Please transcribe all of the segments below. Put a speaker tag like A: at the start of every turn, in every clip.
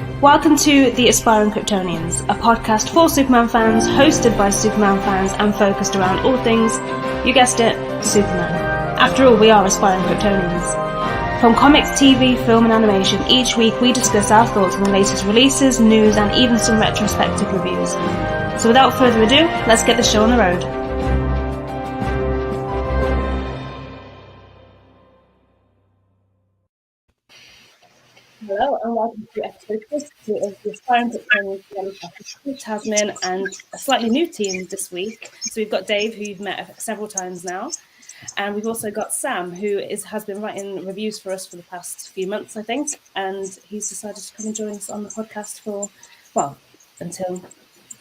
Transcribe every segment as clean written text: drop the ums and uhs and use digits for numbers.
A: Welcome to The Aspiring Kryptonians, a podcast for Superman fans, hosted by Superman fans, and focused around all things, you guessed it, Superman. After all, we are aspiring Kryptonians. From comics, TV, film and animation, each week we discuss our thoughts on the latest releases, news and even some retrospective reviews. So without further ado, let's get the show on the road. Hello and welcome to episode 52 of The Aspiring Kryptonians, Tasmin, and a slightly new team this week. So we've got Dave, who you've met several times now, and we've also got Sam, who has been writing reviews for us for the past few months, I think, and he's decided to come and join us on the podcast until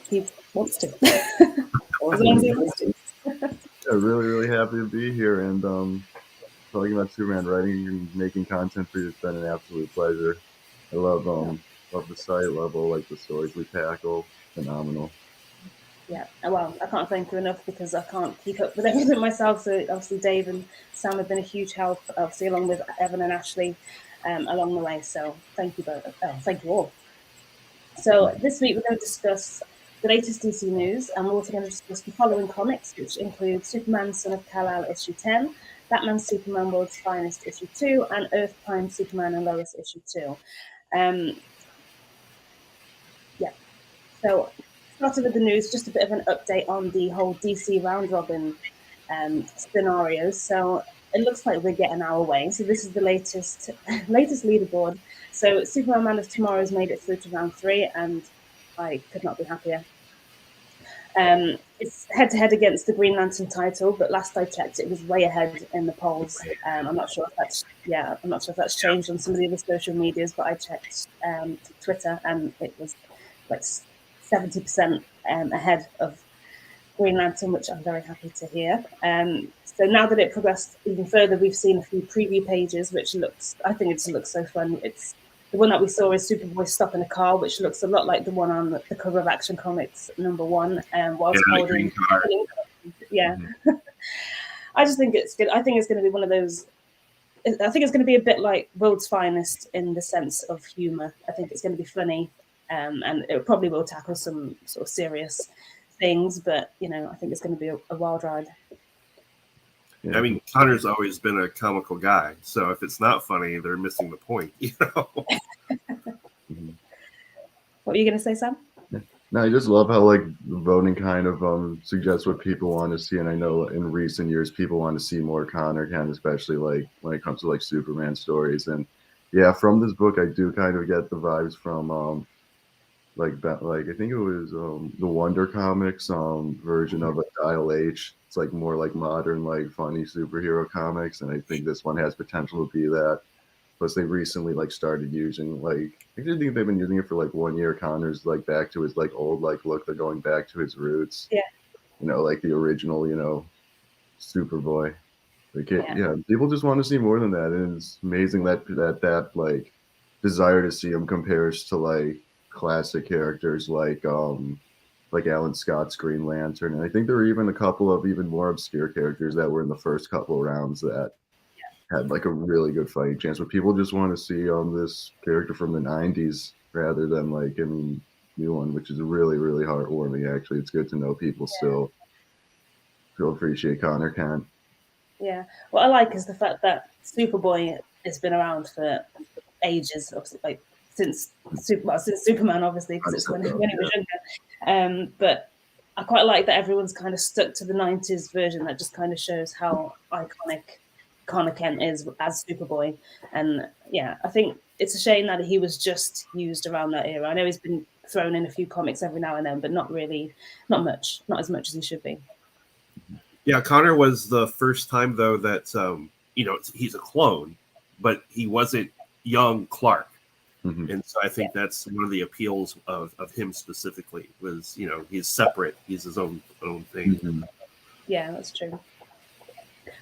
A: he wants to. Or as long as he wants to.
B: Really happy to be here, and talking about Superman writing and making content for you has been an absolute pleasure. I love the site, love all the stories we tackle. Phenomenal.
A: Yeah, well, I can't thank you enough because I can't keep up with everything myself. So obviously Dave and Sam have been a huge help, obviously along with Evan and Ashley along the way. So thank you both. Thank you all. So this week we're going to discuss the latest DC news, and we're also going to discuss the following comics, which include Superman, Son of Kal-El, issue 10, Batman Superman World's Finest issue 2, and Earth Prime Superman and Lois issue 2. So starting with the news, just a bit of an update on the whole DC round robin scenarios. So it looks like we're getting our way. So this is the latest leaderboard. So Superman Man of Tomorrow has made it through to round 3, and I could not be happier. It's head-to-head against the Green Lantern title, but last I checked, it was way ahead in the polls. I'm not sure if that's changed on some of the other social medias, but I checked Twitter, and it was like 70% ahead of Green Lantern, which I'm very happy to hear. So now that it progressed even further, we've seen a few preview pages, which I think it looks so fun. It's the one that we saw is Superboy stopping a car, which looks a lot like the one on the cover of Action Comics #1, whilst holding. Yeah, mm-hmm. I just think it's good. I think it's going to be one of those. I think it's going to be a bit like World's Finest in the sense of humor. I think it's going to be funny, and it probably will tackle some sort of serious things. But I think it's going to be a wild ride.
C: Yeah. I mean, Connor's always been a comical guy, so if it's not funny, they're missing the point,
A: What were you going to say, Sam?
B: No, I just love how voting kind of suggests what people want to see, and I know in recent years people want to see more Connor Kent, especially when it comes to Superman stories. And yeah, from this book, I do kind of get the vibes from I think it was the Wonder Comics version of Dial H. It's more modern, funny superhero comics, and I think this one has potential to be that. Plus, they recently started using I think they've been using it for 1 year. Connor's back to his old look. They're going back to his roots.
A: Yeah.
B: The original Superboy. People just want to see more than that, and it's amazing that desire to see him compares to classic characters like Alan Scott's Green Lantern, and I think there were even a couple of even more obscure characters that were in the first couple of rounds that had a really good fighting chance. But people just want to see this character from the 90s rather than new one, which is really heartwarming. Actually, it's good to know people still appreciate Connor Kent.
A: Yeah, what I like is the fact that Superboy has been around for ages, obviously, since Superman, obviously, because it's when he was younger. But I quite like that everyone's kind of stuck to the 90s version. That just kind of shows how iconic Connor Kent is as Superboy. And yeah, I think it's a shame that he was just used around that era. I know he's been thrown in a few comics every now and then, but not as much as he should be.
C: Yeah, Connor was the first time though that he's a clone, but he wasn't young Clark. Mm-hmm. And so I think that's one of the appeals of him specifically was, he's separate. He's his own thing.
B: Mm-hmm.
A: Yeah, that's true.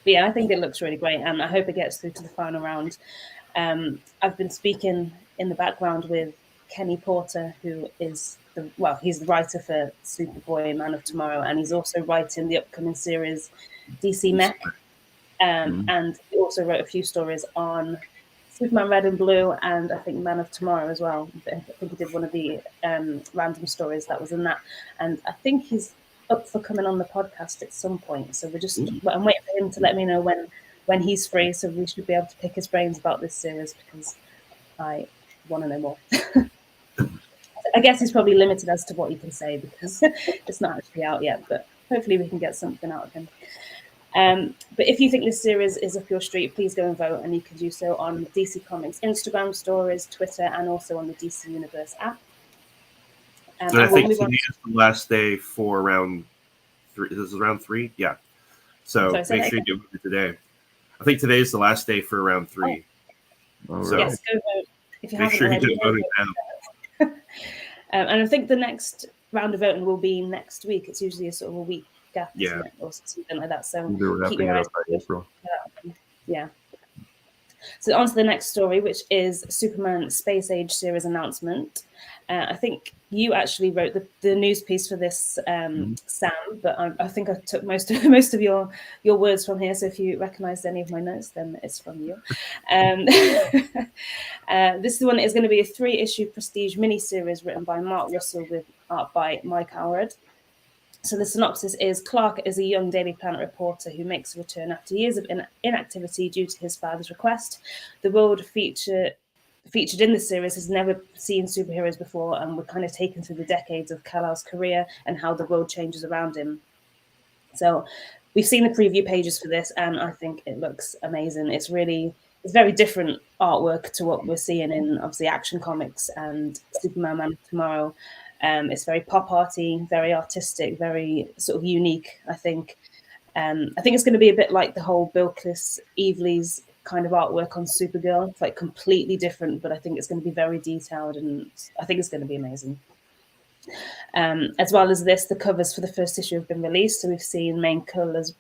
A: But yeah, I think it looks really great, and I hope it gets through to the final round. I've been speaking in the background with Kenny Porter, who is he's the writer for Superboy and Man of Tomorrow, and he's also writing the upcoming series DC Mech. And he also wrote a few stories on Superman Red and Blue, and I think Man of Tomorrow as well. I think he did one of the random stories that was in that, and I think he's up for coming on the podcast at some point. So I'm waiting for him to let me know when he's free, so we should be able to pick his brains about this series because I want to know more. I guess he's probably limited as to what he can say because it's not actually out yet, but hopefully we can get something out of him. But if you think this series is up your street, please go and vote, and you can do so on DC Comics Instagram stories, Twitter, and also on the DC Universe app.
C: And I think today is the last day for round 3. This is round 3? Yeah. So make sure you do it today. I think today is the last day for round 3.
B: Oh.
C: So
A: yes, go vote. If you
C: make sure you do voting now.
A: And I think the next round of voting will be next week. It's usually a sort of a week gap, isn't it? Or something like that. So keep your eyes open. Yeah. So on to the next story, which is Superman Space Age series announcement. I think you actually wrote the news piece for this, Sam, but I think I took most of your words from here. So if you recognised any of my notes, then it's from you. This one is going to be a 3-issue prestige miniseries written by Mark Russell with art by Mike Allred. So the synopsis is: Clark is a young Daily Planet reporter who makes a return after years of inactivity due to his father's request. The world featured in this series has never seen superheroes before, and we're kind of taken through the decades of Kal-El's career and how the world changes around him. So we've seen the preview pages for this, and I think it looks amazing. It's very different artwork to what we're seeing in obviously Action Comics and Superman Man of Tomorrow. It's very pop arty, very artistic, very sort of unique, I think. I think it's going to be a bit like the whole Bilquis Evely's kind of artwork on Supergirl. It's like completely different, but I think it's going to be very detailed, and I think it's going to be amazing. As well as this, the covers for the first issue have been released. So we've seen main covers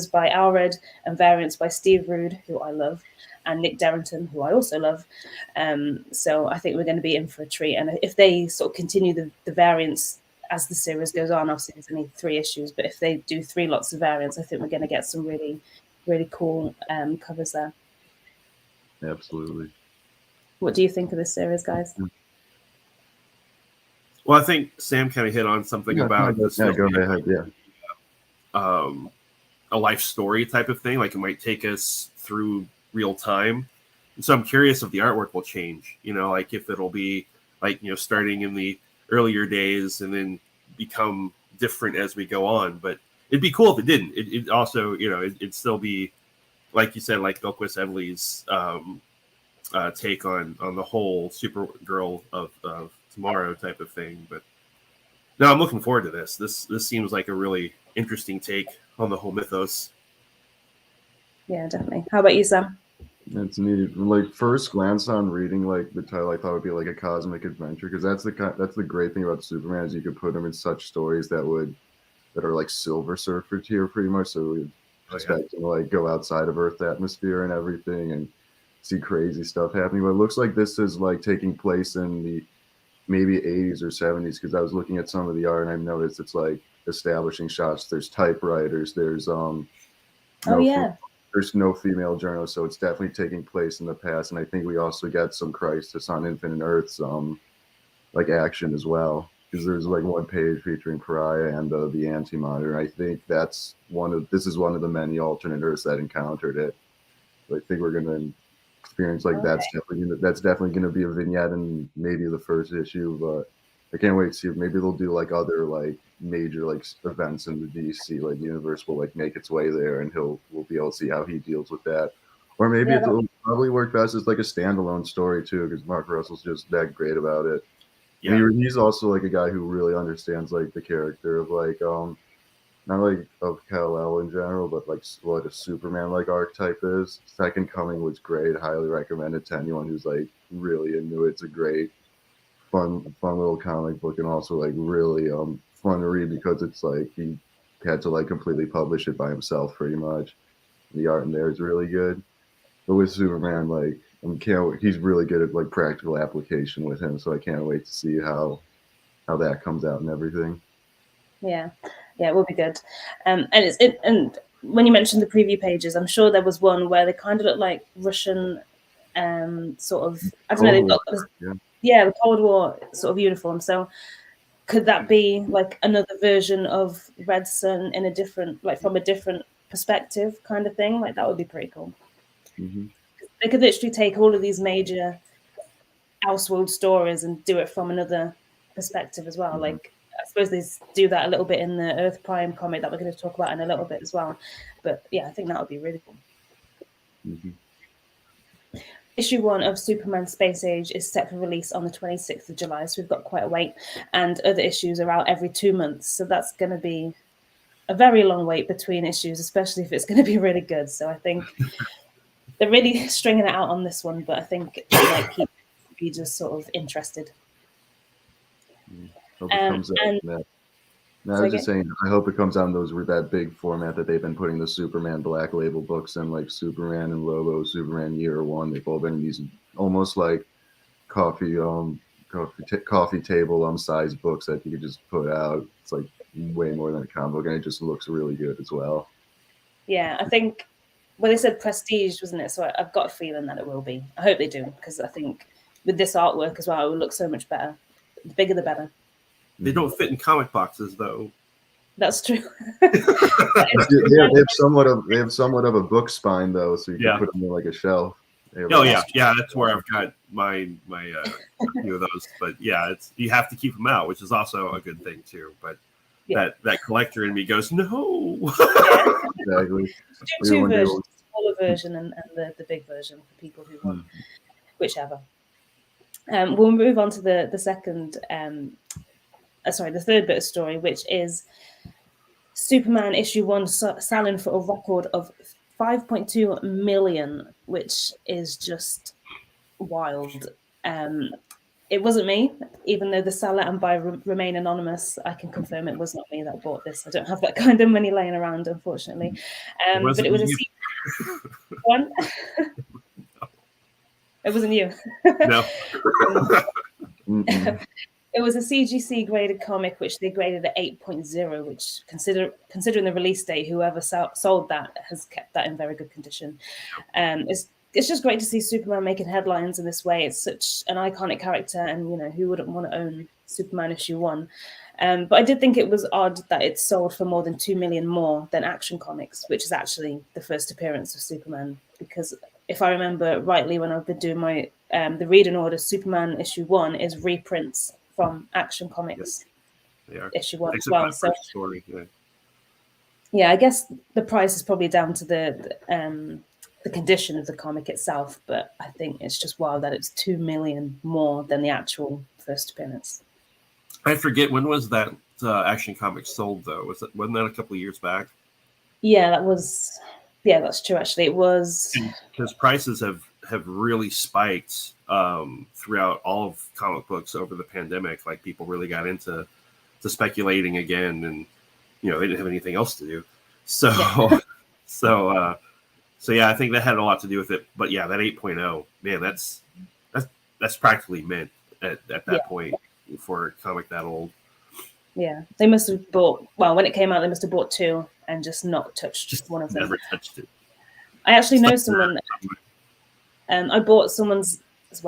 A: by Allred and variants by Steve Rude, who I love, and Nick Darrington, who I also love. So I think we're going to be in for a treat. And if they sort of continue the variants as the series goes on, obviously there's only 3 issues, but if they do 3 lots of variants, I think we're going to get some really, really cool covers there.
B: Absolutely.
A: What do you think of this series, guys?
C: Well, I think Sam kind of hit on something about this.
B: Yeah, go ahead. Yeah.
C: A life story type of thing. Like it might take us through real time. And so I'm curious if the artwork will change, like if it'll be like, starting in the earlier days and then become different as we go on. But it'd be cool if it didn't. It also, it'd still be, like you said, like Bilquis Evely's take on the whole Supergirl of tomorrow type of thing. But no, I'm looking forward to this. This seems like a really interesting take on the whole mythos. Yeah,
A: definitely. How about you, Sam?
B: It's neat. Like first glance on reading like the title, I thought it would be like a cosmic adventure, because that's the great thing about Superman is you could put him in such stories that are like Silver Surfer tier pretty much. So we expect him to like go outside of Earth atmosphere and everything and see crazy stuff happening. But it looks like this is like taking place in the maybe 80s or 70s, because I was looking at some of the art and I've noticed it's like establishing shots. There's typewriters. There's there's no female journalists, so it's definitely taking place in the past. And I think we also get some Crisis on Infinite Earths like action as well, because there's like one page featuring Pariah and the Anti-Monitor. I think this is one of the many alternate Earths that encountered it. So I think we're going to experience like that's definitely going to be a vignette in maybe the first issue. But I can't wait to see if maybe they'll do like other like major like events in the DC like universe will like make its way there, and we'll be able to see how he deals with that. Or maybe it'll probably work best as like a standalone story too, because Mark Russell's just that great about it. Yeah. And he's also like a guy who really understands like the character of like not like of Kal-El in general, but like what a Superman like archetype is. Second Coming was great. Highly recommend it to anyone who's like really into it. It's a great fun little comic book, and also like really fun to read because it's like he had to like completely publish it by himself pretty much. The art in there is really good. But with Superman, like he's really good at like practical application with him, so I can't wait to see how that comes out and everything.
A: Yeah, it will be good. And when you mentioned the preview pages, I'm sure there was one where they kind of look like Russian sort of, I don't know, they've got the Cold War sort of uniform. So could that be like another version of Red Sun in a different, like from a different perspective kind of thing? Like that would be pretty cool. They could literally take all of these major Elseworld stories and do it from another perspective as well. Like I suppose they do that a little bit in the Earth Prime comic that we're going to talk about in a little bit as well. But yeah, I think that would be really cool. Issue 1 of Superman Space Age is set for release on the 26th of July, so we've got quite a wait. And other issues are out every 2 months, so that's going to be a very long wait between issues, especially if it's going to be really good. So I think they're really stringing it out on this one, but I think it might keep readers sort of interested.
B: Hope it comes out. No, I was just saying, I hope it comes out in that big format that they've been putting the Superman Black Label books in, like Superman and Lobo, Superman Year One. They've all been these almost like coffee table size books that you could just put out. It's like way more than a comic book, and it just looks really good as well.
A: Yeah, I think, well, they said prestige, wasn't it? So I've got a feeling that it will be. I hope they do, because I think with this artwork as well, it will look so much better. The bigger, the better.
C: They don't fit in comic boxes, though.
A: That's true.
B: they have somewhat of a book spine, though, so you can put them in like a shelf.
C: That's where I've got my few of those. But yeah, you have to keep them out, which is also a good thing too. But that collector in me goes, no.
B: Exactly.
A: Two versions, the smaller version and the big version for people who want whichever. We'll move on to the second. The third bit of story, which is Superman issue 1 selling for a record of 5.2 million, which is just wild. It wasn't me, even though the seller and buyer remain anonymous. I can confirm it was not me that bought this. I don't have that kind of money laying around, unfortunately. But it was a one. It wasn't you.
C: No.
A: It was a CGC graded comic, which they graded at 8.0, which considering the release date, whoever sold that has kept that in very good condition. It's just great to see Superman making headlines in this way. It's such an iconic character, and who wouldn't want to own Superman issue 1? But I did think it was odd that it sold for more than 2 million more than Action Comics, which is actually the first appearance of Superman. Because if I remember rightly, when I've been doing my the reading order, Superman issue 1 is reprints from Action Comics issue 1 as well. So
C: story,
A: I guess the price is probably down to the condition of the comic itself, but I think it's just wild that it's 2 million more than the actual first appearance.
C: I forget, when was that Action Comics sold, though? Wasn't that a couple of years back?
A: Yeah, that's true, actually. It was,
C: because prices have really spiked throughout all of comic books over the pandemic. Like, people really got into speculating again, and they didn't have anything else to do. So I think that had a lot to do with it. But yeah, that 8.0, man, that's practically mint at that point for a comic that old.
A: Yeah, they must have bought, well, when it came out, they must have bought 2 and just not touched one of them.
C: Never touched it.
A: I actually know someone. I bought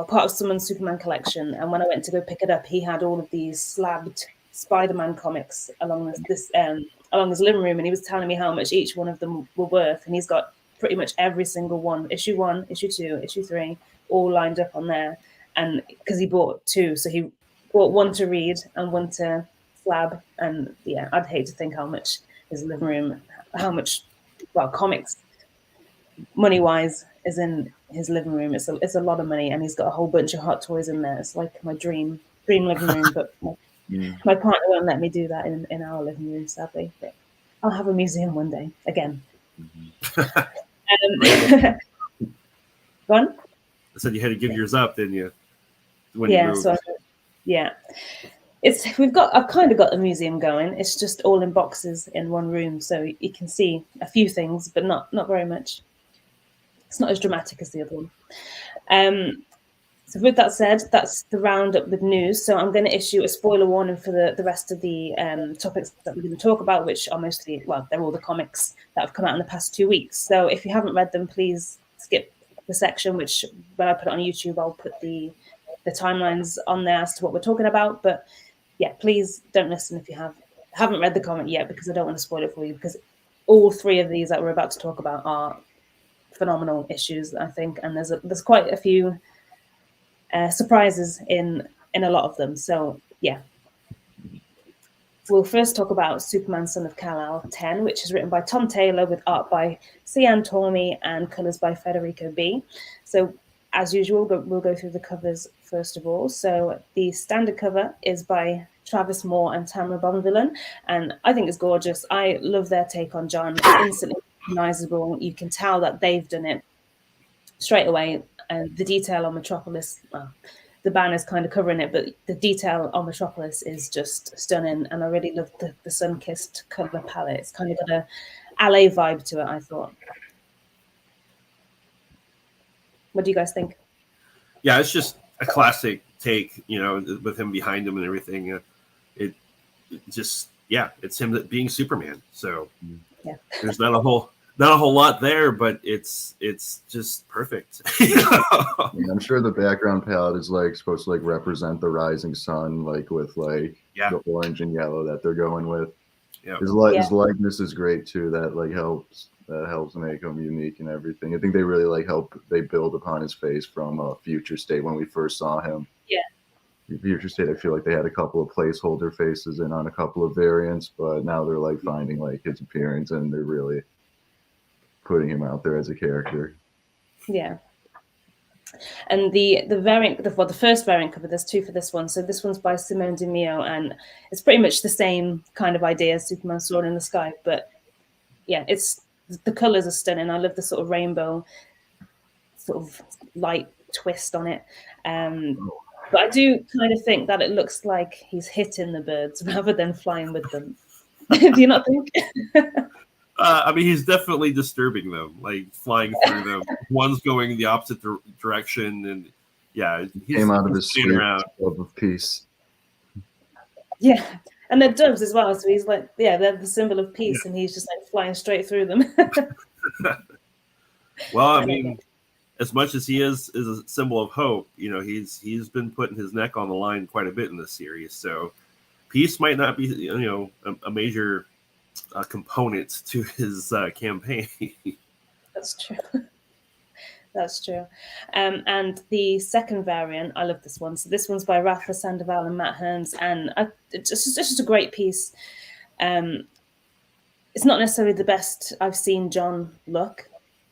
A: part of someone's Superman collection, and when I went to go pick it up, he had all of these slabbed Spider-Man comics along his living room, and he was telling me how much each one of them were worth, and he's got pretty much every single one, issue 1, issue 2, issue 3, all lined up on there. And because he bought 2, so he bought 1 to read and 1 to slab. And yeah, I'd hate to think how much his living room, comics money-wise is in his living room. It's a lot of money, and he's got a whole bunch of Hot Toys in there. It's like my dream living room, but my partner won't let me do that in our living room, sadly. But I'll have a museum one day again. Go on?
C: I said you had to give yours up, didn't you?
A: I've kind of got the museum going. It's just all in boxes in one room, so you can see a few things, but not very much. It's not as dramatic as the other one. So with that said, that's the roundup with news. So I'm going to issue a spoiler warning for the rest of the topics that we're going to talk about, which are mostly, they're all the comics that have come out in the past 2 weeks. So if you haven't read them, please skip the section, which when I put it on YouTube, I'll put the timelines on there as to what we're talking about. But yeah, please don't listen if you haven't read the comment yet, because I don't want to spoil it for you, because all three of these that we're about to talk about are phenomenal issues, I think, and there's quite a few surprises in a lot of them. So yeah, we'll first talk about Superman Son of Kal-El 10, which is written by Tom Taylor with art by Cian Tormey and colours by Federico B. So as usual, we'll go through the covers first of all. So the standard cover is by Travis Moore and Tamara Bonvillain, and I think it's gorgeous. I love their take on John. It's instantly recognizable. You can tell that they've done it straight away. And the detail on Metropolis, well, the banner's kind of covering it, but the detail on Metropolis is just stunning. And I really love the sun-kissed colour palette. It's kind of got a LA vibe to it, I thought. What do you guys think?
C: Yeah, it's just a classic take, with him behind him and everything. It just, it's him being Superman. So
A: yeah,
C: there's not a whole lot there, but it's just perfect.
B: I'm sure the background palette is supposed to represent the rising sun, with the orange and yellow that they're going with.
C: Yeah,
B: his likeness is great too. That helps make him unique and everything. I think they really they build upon his face from Future State when we first saw him.
A: Yeah.
B: Future State, I feel like they had a couple of placeholder faces in on a couple of variants, but now they're finding his appearance, and they're really putting him out there as a character.
A: Yeah. And the variant, the first variant cover, there's two for this one. So this one's by Simone Di Meo, and it's pretty much the same kind of idea as Superman soaring in the sky. But yeah, the colors are stunning. I love the sort of rainbow, sort of light twist on it. But I do kind of think that it looks like he's hitting the birds rather than flying with them. Do you not think?
C: He's definitely disturbing them, flying through them. One's going the opposite direction, and
B: he came out of his sleep of peace.
A: Yeah, and they're doves as well. So he's they're the symbol of peace, and he's just flying straight through them.
C: Well, as much as he is a symbol of hope, he's been putting his neck on the line quite a bit in this series. So peace might not be, a major component to his campaign. That's
A: true. That's true. And the second variant, I love this one. So this one's by Rafa Sandoval and Matt Hearns, and it's just a great piece. It's not necessarily the best I've seen John look,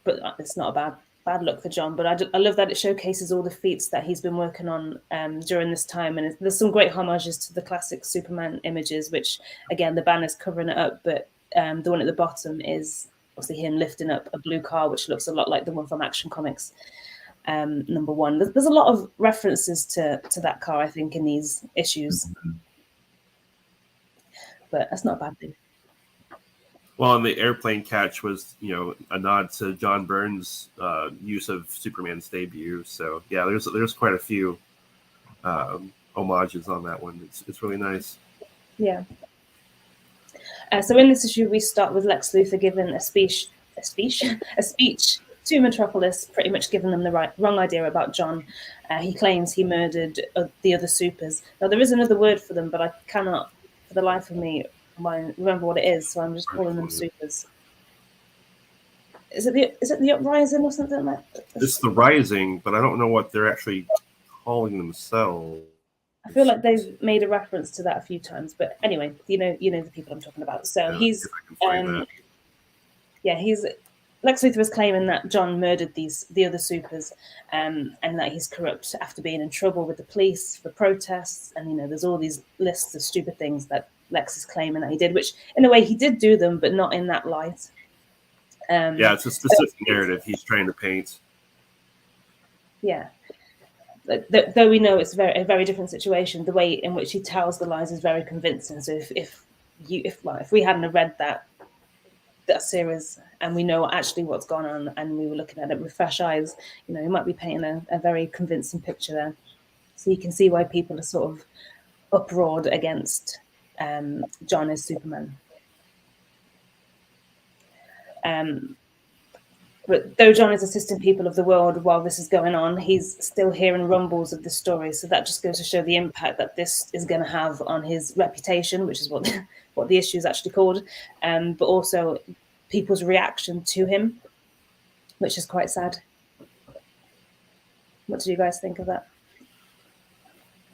A: but it's not a bad look for John. But I love that it showcases all the feats that he's been working on during this time. And there's some great homages to the classic Superman images, which, again, the banner's covering it up. But the one at the bottom is obviously him lifting up a blue car, which looks a lot like the one from Action Comics #1. There's a lot of references to that car, I think, in these issues. But that's not a bad thing.
C: Well, and the airplane catch was, a nod to John Byrne's use of Superman's debut. So yeah, there's quite a few homages on that one. It's really nice.
A: Yeah. So in this issue, we start with Lex Luthor giving a speech to Metropolis, pretty much giving them the wrong idea about John. He claims he murdered the other supers. Now there is another word for them, but I cannot, for the life of me, remember what it is, so I'm just calling them supers. Is it the Uprising or something like that?
C: It's the Rising, but I don't know what they're actually calling themselves.
A: I feel like they've made a reference to that a few times, but anyway, you know the people I'm talking about. So he's Lex Luthor is claiming that John murdered the other supers, and that he's corrupt after being in trouble with the police for protests, and there's all these lists of stupid things that Lex is claiming that he did, which in a way he did do them, but not in that light.
C: It's a specific narrative he's trying to paint.
A: Yeah. Though we know it's a very different situation, the way in which he tells the lies is very convincing. So if we hadn't have read that series and we know actually what's gone on, and we were looking at it with fresh eyes, he might be painting a very convincing picture there. So you can see why people are sort of uproared against John as Superman. But though John is assisting people of the world while this is going on, he's still hearing rumbles of the story. So that just goes to show the impact that this is going to have on his reputation, which is what what the issue is actually called, but also people's reaction to him, which is quite sad. What do you guys think of that?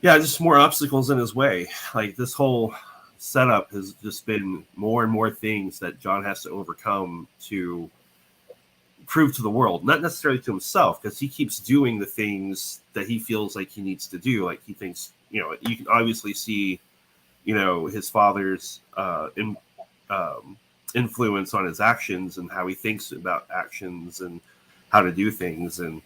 C: Yeah, just more obstacles in his way. Like this whole setup has just been more and more things that John has to overcome to prove to the world, not necessarily to himself, because he keeps doing the things that he feels like he needs to do. Like he thinks, you know, you can obviously see, you know, his father's influence on his actions and how he thinks about actions and how to do things. And,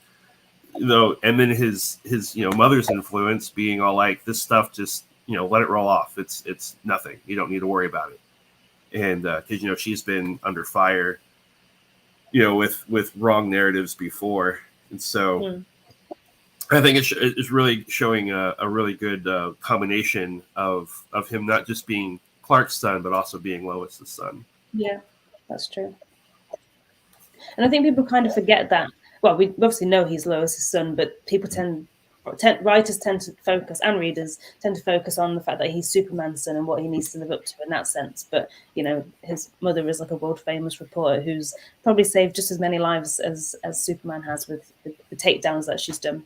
C: you know, and then his, you know, mother's influence being all like, this stuff, just, you know, let it roll off. It's nothing. You don't need to worry about it. And because, you know, she's been under fire, you know, with wrong narratives before. And so I think it's really showing a really good combination of him not just being Clark's son, but also being Lois's son.
A: Yeah, that's true. And I think people kind of forget that. Well, we obviously know he's Lois's son, but people writers tend to focus, and readers tend to focus on the fact that he's Superman's son and what he needs to live up to in that sense. But, you know, his mother is like a world famous reporter who's probably saved just as many lives as Superman has with the takedowns that she's done.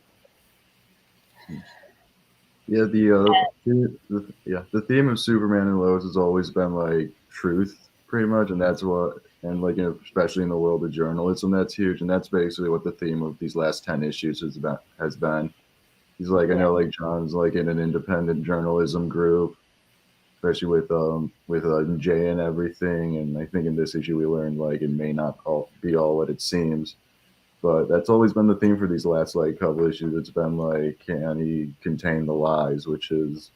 B: Yeah, the theme of Superman and Lois has always been like truth, pretty much, and that's what, and like, you know, especially in the world of journalism, that's huge, and that's basically what the theme of these last 10 issues has been. He's like, I know, like John's like in an independent journalism group, especially with Jay and everything, and I think in this issue we learned like it may not be all what it seems. But that's always been the theme for these last like couple issues. It's been like, can he contain the lies, which is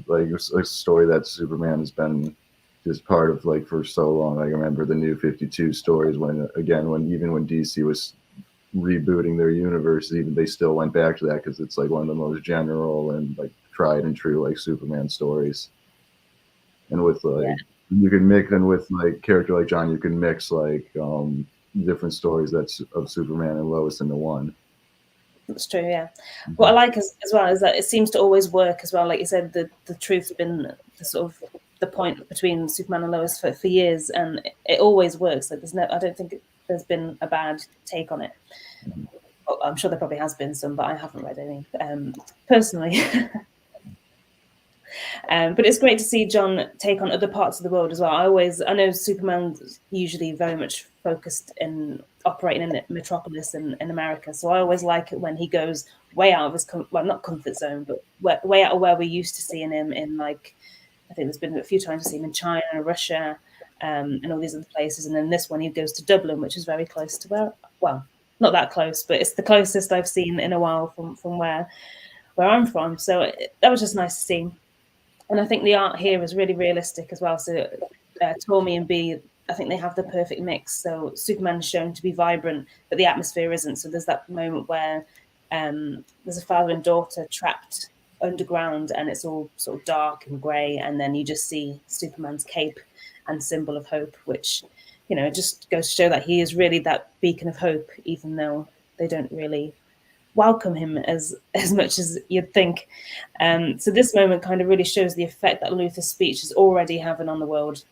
B: like a story that Superman has been just part of like for so long. Like, I remember the New 52 stories when DC was rebooting their universe, even they still went back to that because it's like one of the most general and like tried and true like Superman stories. And with like you can mix, and with like character like John, you can mix like different stories that's of Superman and Lois into one.
A: That's true, yeah. What I like as well is that it seems to always work as well. Like you said, the truth's been the sort of the point between Superman and Lois for years, and it always works. Like I don't think there's been a bad take on it. Well, I'm sure there probably has been some, but I haven't read any personally. But it's great to see John take on other parts of the world as well. I know Superman's usually very much focused in operating in Metropolis in America. So I always like it when he goes way out of his, not comfort zone, but way out of where we're used to seeing him in, like, I think there's been a few times to see him in China, Russia, and all these other places. And then this one, he goes to Dublin, which is very close to where, well, not that close, but it's the closest I've seen in a while from where I'm from. So that was just nice to see. And I think the art here is really realistic as well. So Tommy and B, I think they have the perfect mix. So Superman is shown to be vibrant, but the atmosphere isn't. So there's that moment where there's a father and daughter trapped underground, and it's all sort of dark and grey. And then you just see Superman's cape and symbol of hope, which, you know, it just goes to show that he is really that beacon of hope, even though they don't really welcome him as much as you'd think. So this moment kind of really shows the effect that Luther's speech is already having on the world.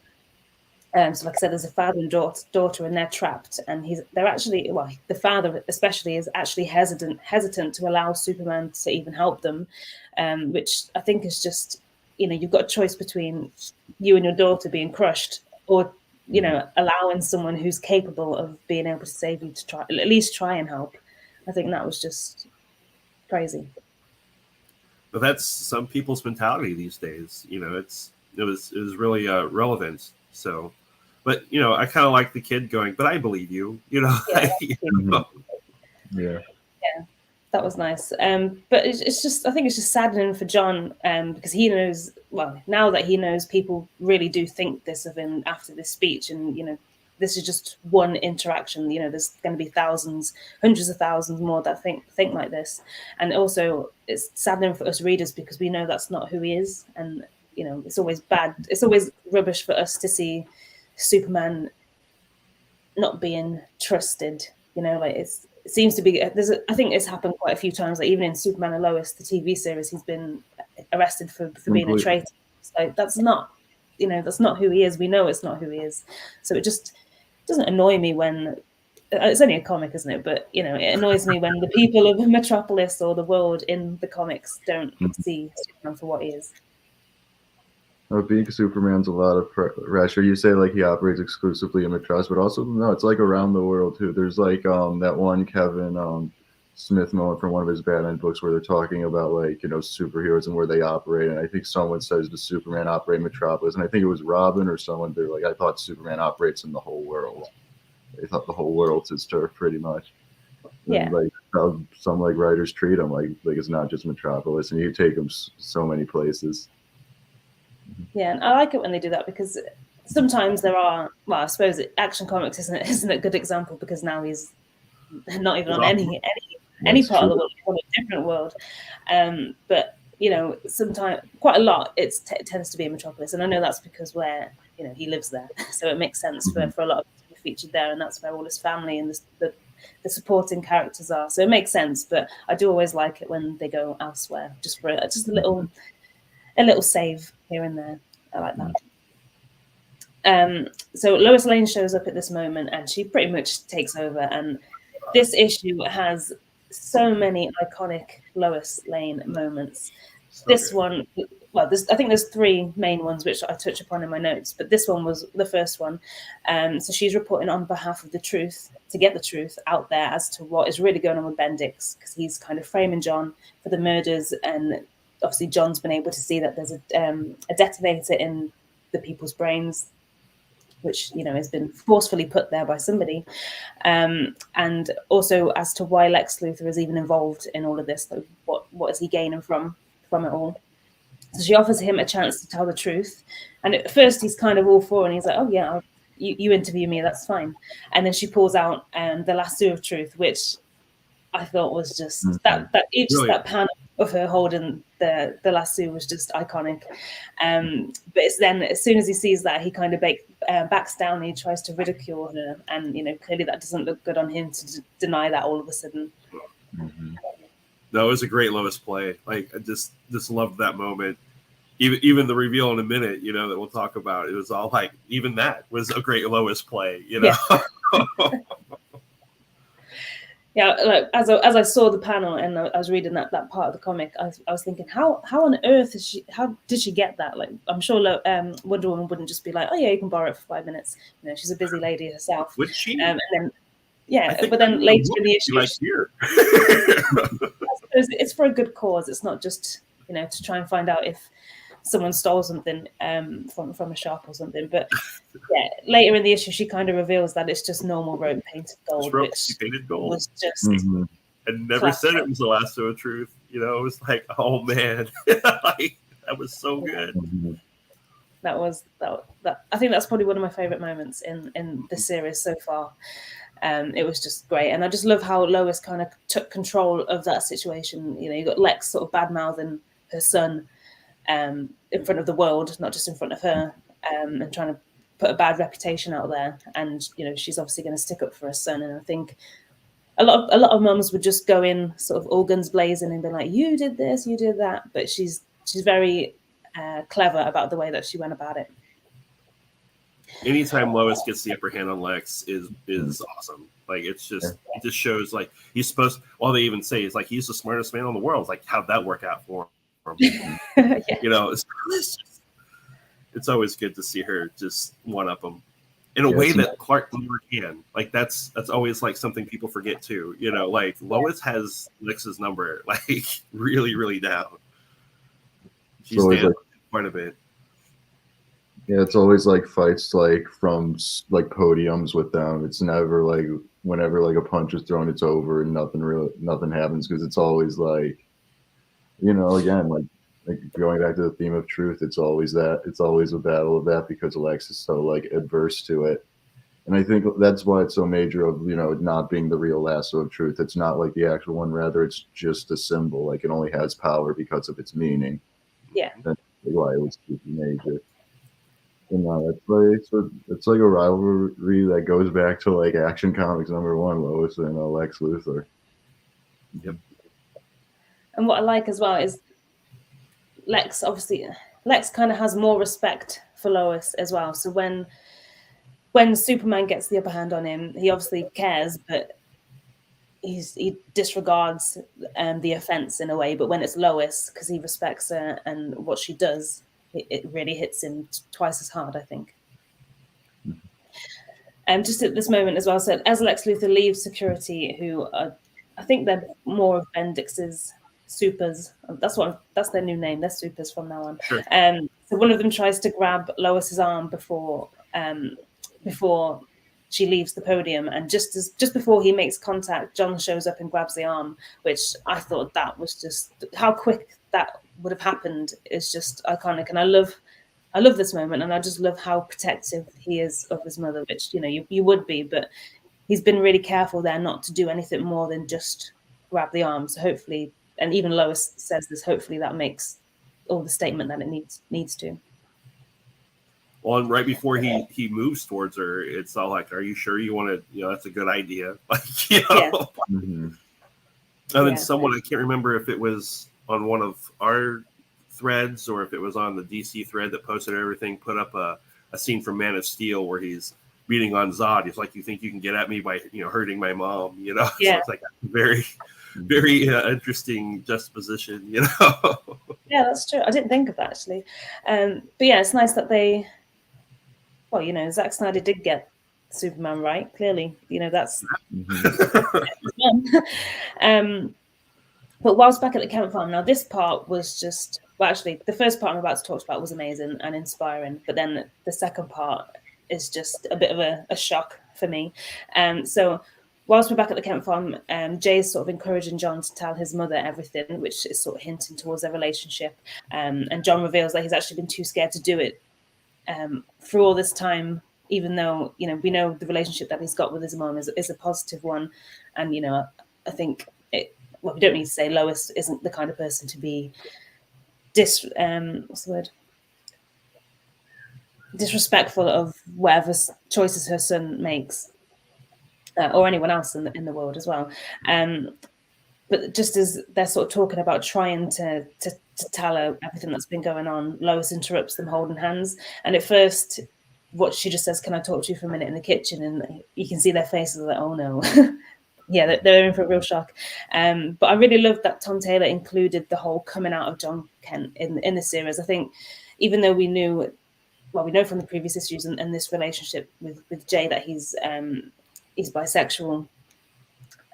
A: So like I said, there's a father and daughter, and they're trapped, and they're actually, well, the father especially is actually hesitant to allow Superman to even help them, which I think is just, you know, you've got a choice between you and your daughter being crushed, or, you know, allowing someone who's capable of being able to save you to at least try and help. I think that was just crazy.
C: But that's some people's mentality these days. You know, it was really relevant. So, but, you know, I kind of like the kid going, but I believe you. You know,
B: Yeah.
A: Yeah, that was nice. But it's just, I think it's just saddening for John, because he knows, well, now that he knows people really do think this of him after this speech, and, you know, this is just one interaction. You know, there's going to be thousands, hundreds of thousands more that think like this. And also, it's saddening for us readers because we know that's not who he is. And, you know, it's always bad. It's always rubbish for us to see Superman not being trusted. You know, like it seems to be. I think it's happened quite a few times. Like even in Superman and Lois, the TV series, he's been arrested for being a traitor. So that's not, you know, that's not who he is. We know it's not who he is. So it just doesn't annoy me when it's only a comic, isn't it? But you know, it annoys me when the people of Metropolis or the world in the comics don't see Superman for what he is.
B: Being Superman's a lot of pressure. You say like he operates exclusively in Metropolis, but also no, it's like around the world too. There's like that one Kevin Smith moment from one of his Batman books where they're talking about like, you know, superheroes and where they operate. And I think someone says the Superman operate in Metropolis, and I think it was Robin or someone. They're like, I thought Superman operates in the whole world. They thought the whole world's his turf, pretty much.
A: Yeah.
B: And like how some like writers treat him, like it's not just Metropolis, and you take him so many places.
A: Yeah, and I like it when they do that because sometimes there are. Well, I suppose Action Comics isn't a good example because now he's not even on any part of the world, he's on a different world. But you know, sometimes quite a lot it tends to be in Metropolis, and I know that's because where, you know, he lives there, so it makes sense for a lot of people to be featured there, and that's where all his family and the supporting characters are. So it makes sense. But I do always like it when they go elsewhere, just for just a little save here and there. I like that. So Lois Lane shows up at this moment and she pretty much takes over. And this issue has so many iconic Lois Lane moments. This one, well, I think there's three main ones which I touch upon in my notes, but this one was the first one. So she's reporting on behalf of the truth, to get the truth out there as to what is really going on with Bendix, because he's kind of framing John for the murders, and obviously John's been able to see that there's a detonator in the people's brains, which, you know, has been forcefully put there by somebody. And also as to why Lex Luthor is even involved in all of this. Like what is he gaining from it all? So she offers him a chance to tell the truth. And at first he's kind of all for, and he's like, oh yeah, you interview me, that's fine. And then she pulls out the lasso of truth, which I thought was just that panel of her holding the lasso was just iconic. But it's then as soon as he sees that, he kind of backs down and he tries to ridicule her, and you know, clearly that doesn't look good on him to deny that all of a sudden.
C: No, it was a great Lois play. Like I just loved that moment. Even the reveal in a minute, you know, that we'll talk about. It was all like, even that was a great Lois play, you know. Yeah.
A: Yeah, like as I saw the panel and I was reading that part of the comic, I was thinking, how on earth how did she get that? Like, I'm sure Wonder Woman wouldn't just be like, oh yeah, you can borrow it for 5 minutes. You know, she's a busy lady herself.
C: Would she?
A: And then, yeah, but then later in the issue,
C: like here.
A: It's for a good cause. It's not just, you know, to try and find out if someone stole something from a shop or something. But yeah, later in the issue, she kind of reveals that it's just normal rope painted gold, which
C: painted gold
A: was just.
C: I never said it was the lasso of truth. You know, it was like, oh man, like, that was so good.
A: That was that. I think that's probably one of my favorite moments in the series so far. It was just great, and I just love how Lois kind of took control of that situation. You know, you got Lex sort of bad mouthing her son in front of the world, not just in front of her, and trying to put a bad reputation out there. And you know, she's obviously going to stick up for her son. And I think a lot of mums would just go in sort of all guns blazing and be like, "You did this, you did that," but she's very clever about the way that she went about it.
C: Anytime Lois gets the upper hand on Lex is awesome. Like it just shows like he's supposed. Well, they even say it's like he's the smartest man in the world. It's like, how'd that work out for him?
A: Yeah.
C: You know, it's always good to see her just one up him in a way that Clark never can. Like that's always like something people forget too. You know, like Lois has Lex's number like really, really down. She's down quite a bit.
B: Yeah, it's always like fights like from like podiums with them. It's never like whenever like a punch is thrown, it's over and nothing happens, because it's always like, you know, again, like going back to the theme of truth, it's always a battle of that, because Alex is so like adverse to it. And I think that's why it's so major of, you know, it not being the real lasso of truth. It's not like the actual one, rather it's just a symbol. Like it only has power because of its meaning.
A: Yeah.
B: That's why it was super major. it's like a rivalry that goes back to like Action Comics #1, Lois and Lex Luthor.
C: Yep.
A: And what I like as well is Lex kind of has more respect for Lois as well. So when Superman gets the upper hand on him, he obviously cares, but he disregards the offense in a way. But when it's Lois, because he respects her and what she does, it really hits him twice as hard, I think. Just at this moment as well, so as Lex Luthor leaves security, who are, I think they're more of Bendix's supers. That's their new name. They're supers from now on.
C: Sure.
A: So one of them tries to grab Lois's arm before she leaves the podium, and just before he makes contact, John shows up and grabs the arm, which I thought that was just how quick that would have happened is just iconic, and I love this moment, and I just love how protective he is of his mother, which you would be, but he's been really careful there not to do anything more than just grab the arm. So hopefully, and even Lois says this, hopefully that makes all the statement that it needs to.
C: Well, and right before he moves towards her, it's all like, "Are you sure you want to? That's a good idea." Like,
A: Yeah.
B: Mm-hmm.
C: And then someone, I can't remember if it was on one of our threads or if it was on the DC thread that posted everything, put up a scene from Man of Steel where he's beating on Zod. He's like, "You think you can get at me by hurting my mom?"
A: Yeah.
C: So it's like a very, very interesting juxtaposition.
A: Yeah, that's true. I didn't think of that actually. But yeah, it's nice that they. Well, Zack Snyder did get Superman right. Clearly, that's. But whilst back at the Kent farm, now this part was just actually the first part I'm about to talk about was amazing and inspiring, but then the second part is just a bit of a shock for me. So whilst we're back at the Kent farm, Jay's sort of encouraging John to tell his mother everything, which is sort of hinting towards their relationship. And John reveals that he's actually been too scared to do it for all this time, even though we know the relationship that he's got with his mom is a positive one, and I think we don't need to say Lois isn't the kind of person to be disrespectful of whatever choices her son makes, or anyone else in the world as well. But just as they're sort of talking about trying to tell her everything that's been going on, Lois interrupts them holding hands. And at first, what she just says, "Can I talk to you for a minute in the kitchen?" And you can see their faces like, "Oh no." Yeah, they're in for a real shock. But I really loved that Tom Taylor included the whole coming out of John Kent in the series. I think even though we know from the previous issues and this relationship with Jay that he's bisexual.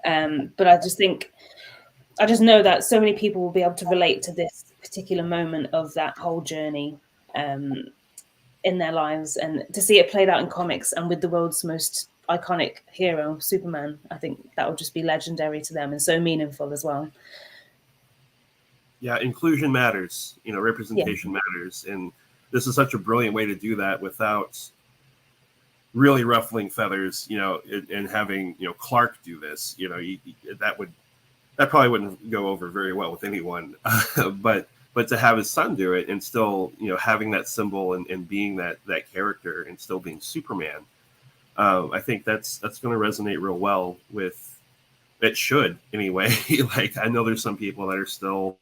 A: But I just know that so many people will be able to relate to this particular moment of that whole journey in their lives, and to see it played out in comics and with the world's most iconic hero, Superman, I think that would just be legendary to them and so meaningful as well.
C: Yeah, inclusion matters. Representation matters, and this is such a brilliant way to do that without really ruffling feathers. And having Clark do this. That probably wouldn't go over very well with anyone, but to have his son do it and still, having that symbol and being that character and still being Superman, I think that's going to resonate real well with. It should anyway. Like, I know there's some people that are still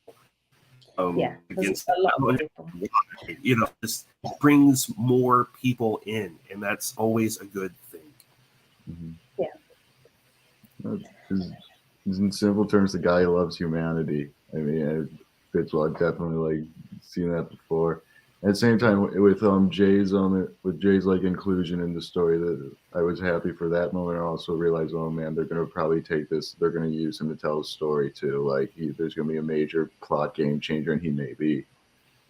C: against
A: a lot of people.
C: Just brings more people in, and that's always a good thing.
B: Mm-hmm. Yeah. In simple terms, the guy who loves humanity. I mean, it fits well. I've definitely seen that before. At the same time, with Jay's like inclusion in the story, that I was happy for that moment. I also realized, oh man, they're gonna probably take this. They're gonna use him to tell a story too. Like there's gonna be a major plot game changer, and he may be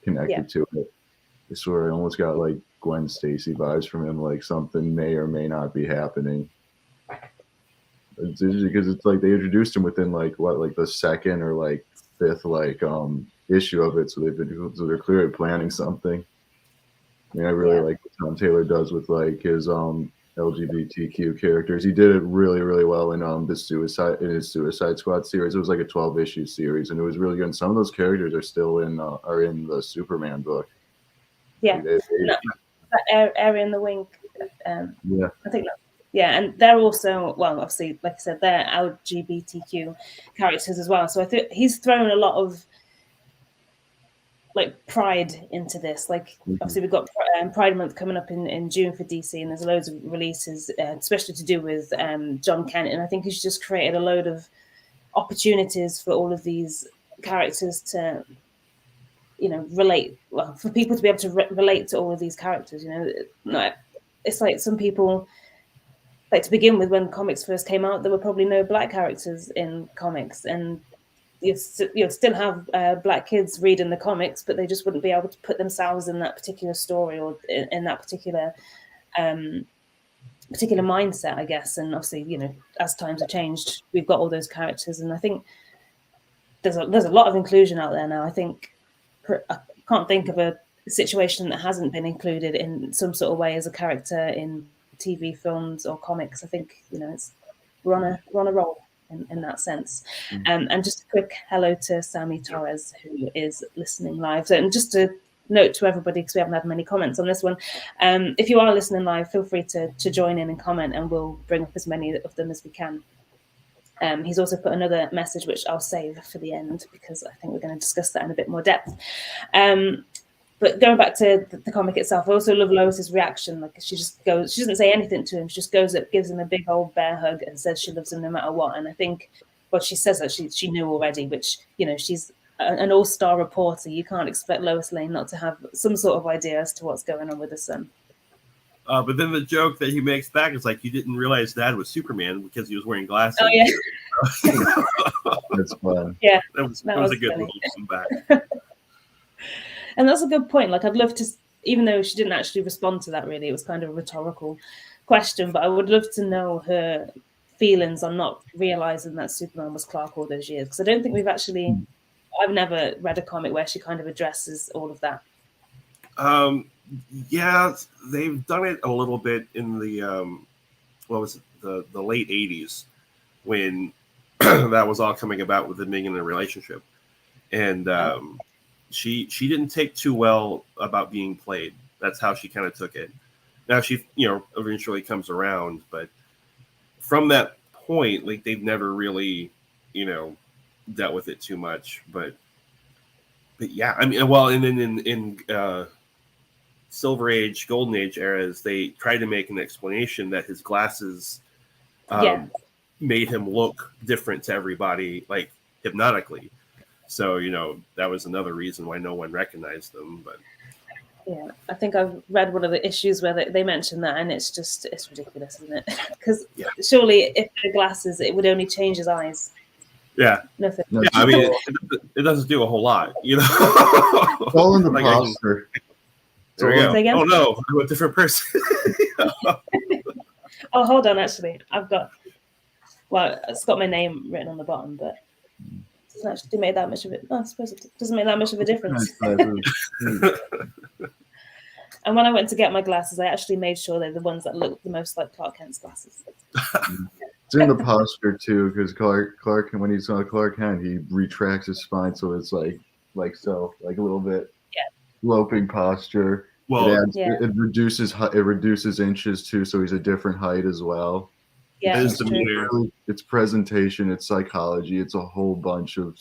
B: connected to it. I swear, I almost got like Gwen Stacy vibes from him. Like something may or may not be happening. It's because it's like they introduced him within like the second or like fifth issue of it, so they're clearly planning something. I mean, I really like what Tom Taylor does with like his LGBTQ characters. He did it really, really well in his Suicide Squad series. It was like a 12-issue series, and it was really good. And some of those characters are still in the Superman book.
A: Yeah, that Area in the Wink.
B: Yeah,
A: I think that. Yeah, and they're also, well, obviously, like I said, they're LGBTQ characters as well. So I think he's thrown a lot of like pride into this. Like obviously we've got Pride Month coming up in June for DC, and there's loads of releases, especially to do with John Kent. And I think he's just created a load of opportunities for all of these characters to, you know, relate. Well, for people to be able to relate to all of these characters. You know, it's like some people. Like to begin with, when comics first came out, there were probably no black characters in comics, and you still have black kids reading the comics, but they just wouldn't be able to put themselves in that particular story or in that particular mindset, I guess. And obviously, you know, as times have changed, we've got all those characters, and I think there's a lot of inclusion out there now. I think I can't think of a situation that hasn't been included in some sort of way as a character in TV, films, or comics. I think, you know, we're on a roll in that sense. And just a quick hello to Sammy Torres, who is listening live. So, and just to note to everybody, because we haven't had many comments on this one, if you are listening live, feel free to join in and comment, and we'll bring up as many of them as we can. He's also put another message, which I'll save for the end, because I think we're going to discuss that in a bit more depth. But going back to the comic itself, I also love Lois's reaction. Like she doesn't say anything to him. She just goes up, gives him a big old bear hug, and says she loves him no matter what. And I think, well, she says that she knew already, which, you know, she's an all-star reporter. You can't expect Lois Lane not to have some sort of idea as to what's going on with her son.
C: But then the joke that he makes back is like, you didn't realize Dad was Superman because he was wearing glasses.
A: Oh yeah,
B: that's fun.
A: Yeah,
C: that was a good
A: funny.
C: little comeback.
A: And that's a good point. Like, I'd love to, even though she didn't actually respond to that, really, it was kind of a rhetorical question, but I would love to know her feelings on not realizing that Superman was Clark all those years. Because I don't think I've never read a comic where she kind of addresses all of that.
C: Yeah, they've done it a little bit in the, the late 80s when that was all coming about with them being in a relationship. And, She didn't take too well about being played. That's how she kind of took it. Now she, you know, eventually comes around, but from that point, like they've never really, you know, dealt with it too much. But yeah, I mean, well, and then in Silver Age, Golden Age eras, they tried to make an explanation that his glasses made him look different to everybody, like hypnotically. So, you know, that was another reason why no one recognized them. But
A: yeah, I think I've read one of the issues where they mentioned that, and it's ridiculous, isn't it? Because surely if they're glasses, it would only change his eyes.
C: Yeah.
A: Nothing.
C: Yeah, I mean, it doesn't do a whole lot, you know.
B: It's all in the posture.
C: There we go. Oh no, I'm a different person.
A: Oh, hold on. Actually, it's got my name written on the bottom, but it doesn't actually make that much of it. Oh, I suppose it doesn't make that much of a difference. And when I went to get my glasses, I actually made sure they're the ones that look the most like Clark Kent's glasses.
B: It's in the posture too, because Clark, when he's on Clark Kent, he retracts his spine, so it's like so, like a little bit sloping posture.
C: Well,
B: it reduces inches too, so he's a different height as well.
A: Yeah,
B: it's presentation, it's psychology, it's a whole bunch of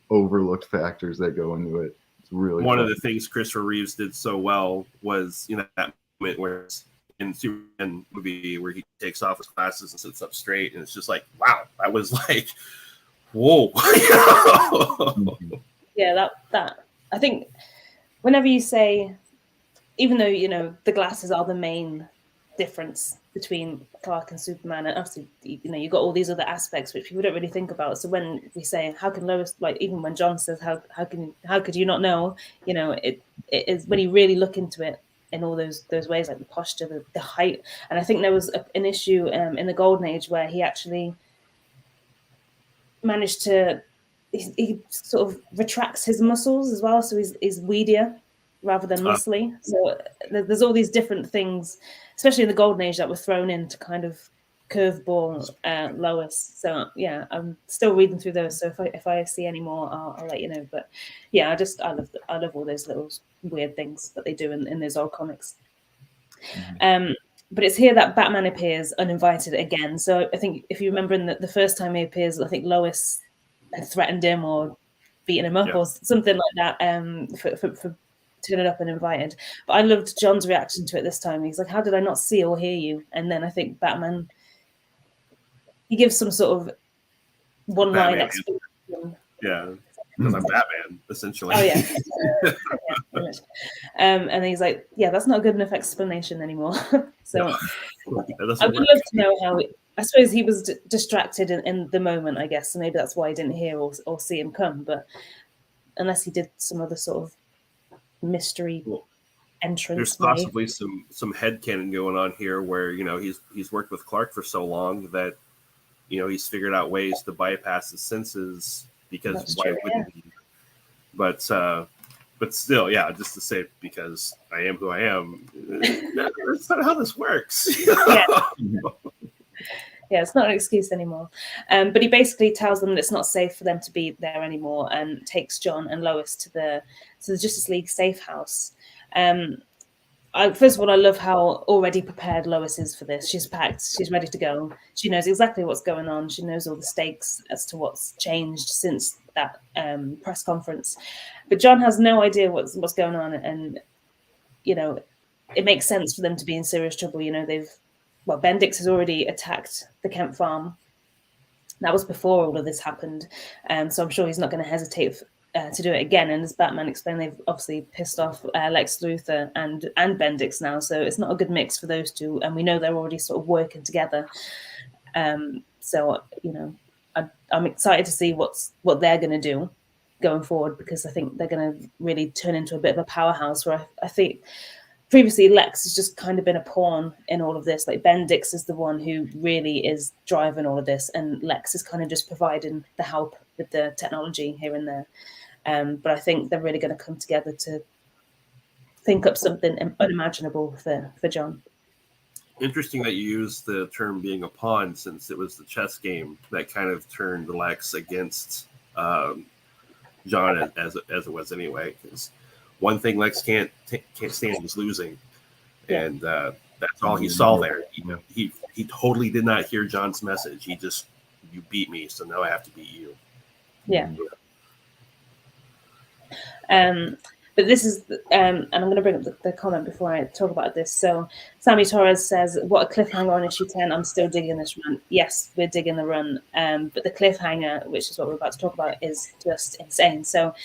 B: overlooked factors that go into it. It's really
C: one of the things Christopher Reeves did so well was, you know, that moment where in Superman movie where he takes off his glasses and sits up straight, and it's just like, wow, that was like, whoa.
A: Yeah, that I think whenever you say, even though, you know, the glasses are the main difference between Clark and Superman, and obviously, you know, you've got all these other aspects which people don't really think about. So when we say, how can Lois, like even when John says, how could you not know, you know, it is when you really look into it in all those ways, like the posture, the height. And I think there was an issue in the Golden Age where he actually managed to, he sort of retracts his muscles as well, so he's weedier rather than muscly. So there's all these different things, especially in the Golden Age, that were thrown in to kind of curveball Lois. So yeah, I'm still reading through those. So if I see any more, I'll let you know. But yeah, I love all those little weird things that they do in those old comics. But it's here that Batman appears uninvited again. So I think if you remember in the first time he appears, I think Lois had threatened him or beaten him up or something like that for turning up uninvited. But I loved John's reaction to it this time. He's like, how did I not see or hear you? And then I think Batman, he gives some sort of one-line explanation.
C: Yeah, because I'm Batman, essentially.
A: Oh, yeah. And he's like, yeah, that's not a good enough explanation anymore. So I would love to know how I suppose he was distracted in the moment, I guess. So maybe that's why he didn't hear or see him come. But unless he did some other sort of mystery entrance.
C: There's possibly some headcanon going on here where, you know, he's worked with Clark for so long that, you know, he's figured out ways to bypass his senses because that's why wouldn't he? But still, yeah, just to say because I am who I am, that's not how this works.
A: Yeah, it's not an excuse anymore. But he basically tells them that it's not safe for them to be there anymore and takes John and Lois to the Justice League safe house. First of all, I love how already prepared Lois is for this. She's packed. She's ready to go. She knows exactly what's going on. She knows all the stakes as to what's changed since that press conference. But John has no idea what's going on. And, you know, it makes sense for them to be in serious trouble. You know, Bendix has already attacked the Kent farm. That was before all of this happened. So I'm sure he's not going to hesitate to do it again. And as Batman explained, they've obviously pissed off Lex Luthor and Bendix now. So it's not a good mix for those two. And we know they're already sort of working together. So, you know, I'm excited to see what they're going to do going forward, because I think they're going to really turn into a bit of a powerhouse where I think previously Lex has just kind of been a pawn in all of this. Like Bendix is the one who really is driving all of this, and Lex is kind of just providing the help with the technology here and there. But I think they're really going to come together to think up something unimaginable for John.
C: Interesting that you used the term being a pawn, since it was the chess game that kind of turned Lex against John as it was anyway. Because one thing Lex can't stand is losing, and that's all he saw there. He totally did not hear John's message. He just, you beat me, so now I have to beat you.
A: Yeah. But this is, and I'm going to bring up the comment before I talk about this. So Sammy Torres says, what a cliffhanger on issue 10. I'm still digging this run. Yes, we're digging the run. But the cliffhanger, which is what we're about to talk about, is just insane. So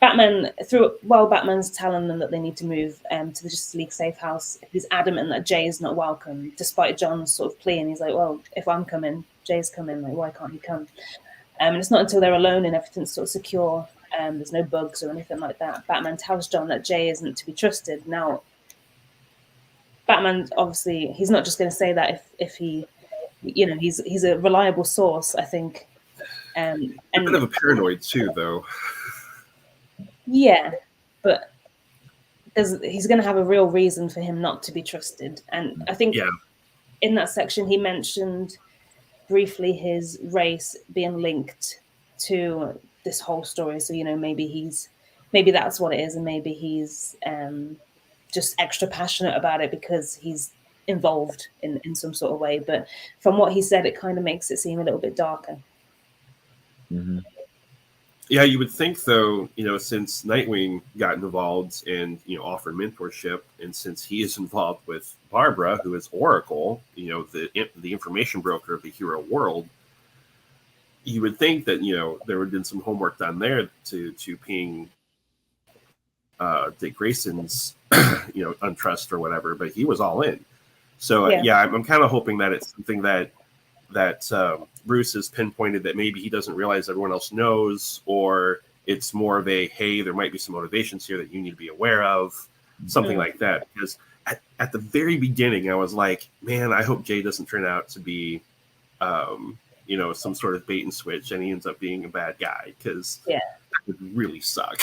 A: while Batman's telling them that they need to move to the Justice League safe house, he's adamant that Jay is not welcome, despite John's sort of plea. And he's like, well, if I'm coming, Jay's coming. Like, why can't he come? And it's not until they're alone and everything's sort of secure, there's no bugs or anything like that, Batman tells John that Jay isn't to be trusted. Now, Batman, obviously, he's not just going to say that if he, you know, he's a reliable source, I think.
C: A bit of a paranoid too, though.
A: Yeah, but he's going to have a real reason for him not to be trusted. And I think in that section, he mentioned briefly his race being linked to this whole story. So, you know, maybe that's what it is, and maybe he's just extra passionate about it because he's involved in some sort of way. But from what he said, it kind of makes it seem a little bit darker.
B: Mm-hmm.
C: Yeah, you would think, though, you know, since Nightwing got involved and, you know, offered mentorship, and since he is involved with Barbara, who is Oracle, you know, the information broker of the hero world, you would think that, you know, there would have been some homework done there to ping Dick Grayson's, you know, untrust or whatever, but he was all in. So, I'm kind of hoping that it's something that Bruce has pinpointed that maybe he doesn't realize everyone else knows, or it's more of a, hey, there might be some motivations here that you need to be aware of, something like that. Because at the very beginning, I was like, man, I hope Jay doesn't turn out to be, you know, some sort of bait and switch, and he ends up being a bad guy, because that would really suck.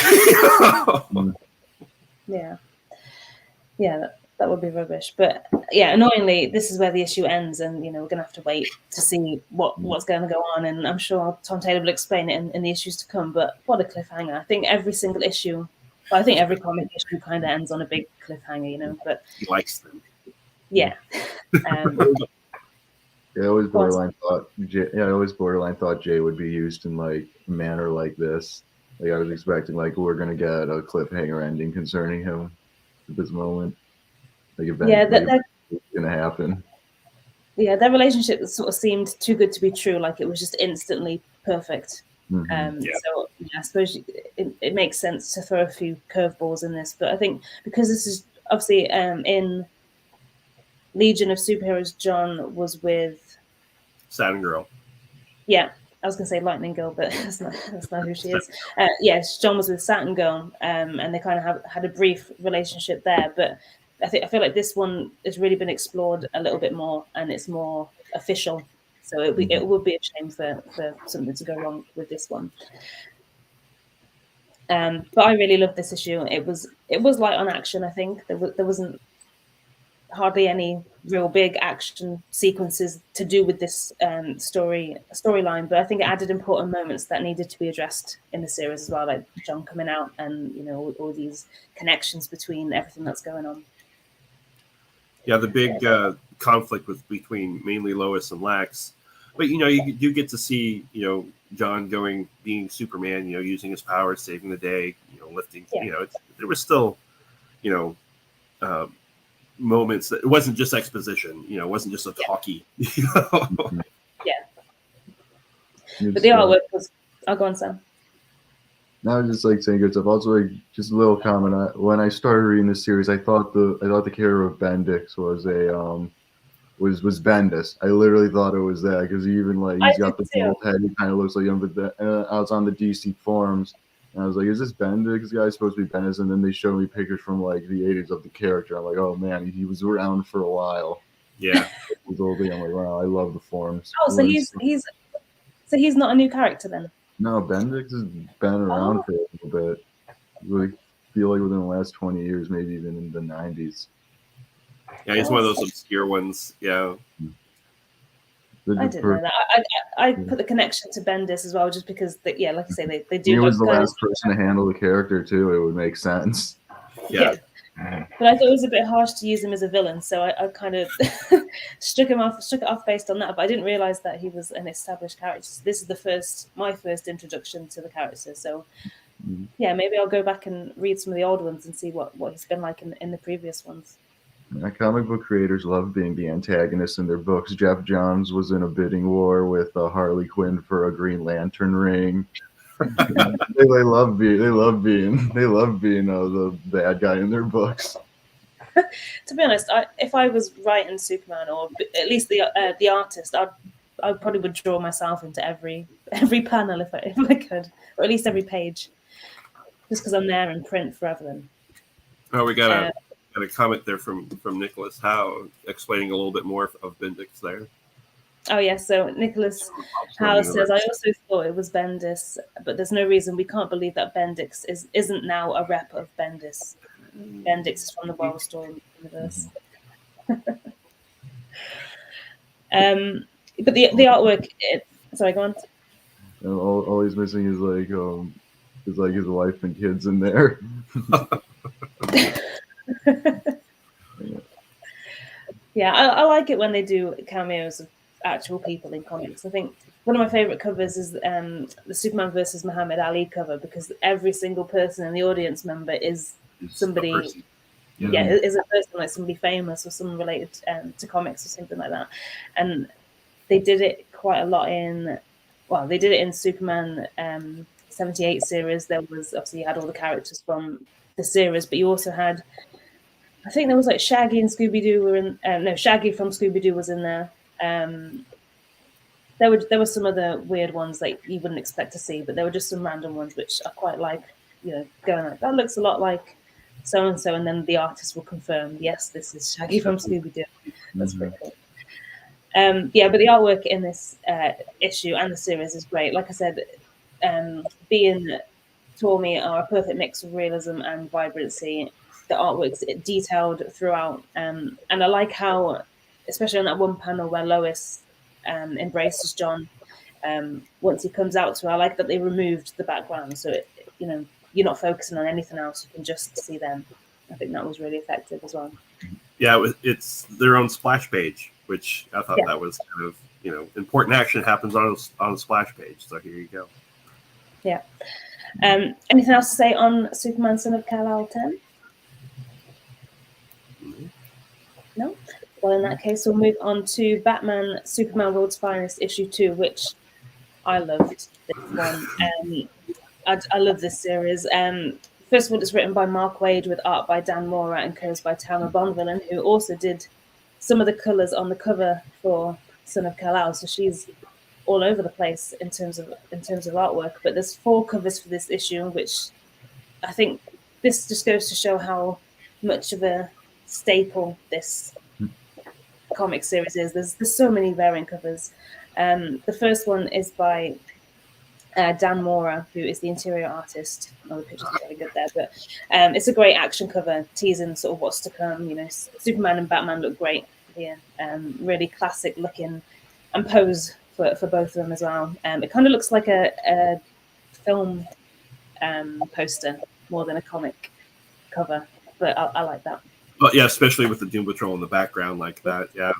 C: That would be rubbish. But annoyingly, this is where the issue ends, and you know, we're gonna have to wait to see what's going to go on, and I'm sure Tom Taylor will explain it in the issues to come. But what a cliffhanger. I think every single issue, I think every comic issue kind of ends on a big cliffhanger, you know. But he likes them.
A: Yeah.
B: I always borderline thought Jay would be used in like a manner like this. Like I was expecting like we're gonna get a cliffhanger ending concerning him at this moment. Like it's gonna happen.
A: Yeah, their relationship sort of seemed too good to be true. Like it was just instantly perfect. So I suppose it makes sense to throw a few curveballs in this, but I think because this is obviously in Legion of Superheroes, John was with
C: Saturn Girl.
A: Yeah, I was gonna say Lightning Girl, but that's not who she is. Yes, John was with Saturn Girl, and they kind of had a brief relationship there. But I feel like this one has really been explored a little bit more, and it's more official. So it would be a shame for something to go wrong with this one. But I really loved this issue. It was light on action. I think there wasn't hardly any real big action sequences to do with this storyline, but I think it added important moments that needed to be addressed in the series as well, like John coming out and all these connections between everything that's going on.
C: Yeah, the big conflict between mainly Lois and Lex, but you do get to see John being Superman, using his powers, saving the day, lifting. Yeah. There was still moments that it wasn't just exposition, it wasn't just a talkie.
A: Yeah. But the artwork was. I'll go on, Sam.
B: No, I was just like saying good stuff. Also, like just a little comment. When I started reading this series, I thought the character of Bendix was was Bendis. I literally thought it was that because even he's got the bald head. He kind of looks like him. But I was on the DC forums. And I was like, is this Bendix guy supposed to be Bendis? And then they showed me pictures from like the 80s of the character. I'm like, oh man, he was around for a while.
C: Yeah.
B: His old thing. I'm like, wow, I love the forums.
A: Oh, so he's not a new character then?
B: No, Bendix has been around for a little bit. Really feel like within the last 20 years, maybe even in the 90s.
C: Yeah, he's one of those obscure ones. Yeah.
A: I didn't know that. I put the connection to Bendis as well, just because, like I say, they do.
B: He was the last person to handle the character too. It would make sense.
C: Yeah.
A: But I thought it was a bit harsh to use him as a villain, so I kind of struck it off based on that. But I didn't realize that he was an established character. So this is my first introduction to the character. So yeah, maybe I'll go back and read some of the old ones and see what he's been like in the previous ones.
B: Comic book creators love being the antagonist in their books. Jeff Johns was in a bidding war with Harley Quinn for a Green Lantern ring. they love being the bad guy in their books.
A: To be honest, if I was writing Superman, or at least the artist, I probably would draw myself into every panel if I could, or at least every page, just because I'm there in print forever. Then.
C: Oh, we got a comment there from Nicholas Howe explaining a little bit more of Bendix there.
A: Oh yeah, so Nicholas Howe says, I also thought it was Bendis, but there's no reason we can't believe that Bendix isn't now a rep of Bendis. Bendix is from the World Story universe. But the artwork, sorry, go on.
B: All he's missing is his wife and kids in there.
A: Yeah, I like it when they do cameos of actual people in comics. I think one of my favorite covers is the Superman versus Muhammad Ali cover, because every single person in the audience member is somebody, is a person, like somebody famous or someone related to comics or something like that. And they did it quite a lot they did it in Superman 78 series. There was, obviously you had all the characters from the series, but you also had, I think there was like Shaggy and Scooby-Doo were in, Shaggy from Scooby-Doo was in there. There were some other weird ones like you wouldn't expect to see, but there were just some random ones which I quite like, going like, that looks a lot like so-and-so, and then the artist will confirm, yes, this is Shaggy from Scooby-Doo. That's pretty cool. But the artwork in this issue and the series is great. Like I said, Bean Tormey are a perfect mix of realism and vibrancy. The artwork's detailed throughout, and I like how, especially on that one panel where Lois embraces John, once he comes out to her, I like that they removed the background, so you're not focusing on anything else. You can just see them. I think that was really effective as well.
C: it's their own splash page, which I thought that was kind of, important action happens on a splash page. So here you go.
A: Yeah. Anything else to say on Superman, Son of Kal-El 10? No? Well, in that case, we'll move on to Batman, Superman World's Finest, issue 2, which I loved this one. I love this series. First of all, it's written by Mark Waid with art by Dan Mora and colors by Thelma Bonvillain, who also did some of the colors on the cover for Son of Kal-El. So she's all over the place in terms of artwork. But there's 4 covers for this issue, which I think this just goes to show how much of a staple this comic series is. There's so many variant covers. The first one is by Dan Mora, who is the interior artist. Oh, the picture's not very good there, but it's a great action cover teasing sort of what's to come. Superman and Batman look great here. Really classic looking, and pose for both of them as well. It kind of looks like a film poster more than a comic cover, but I like that.
C: But yeah, especially with the Doom Patrol in the background like that. Yeah.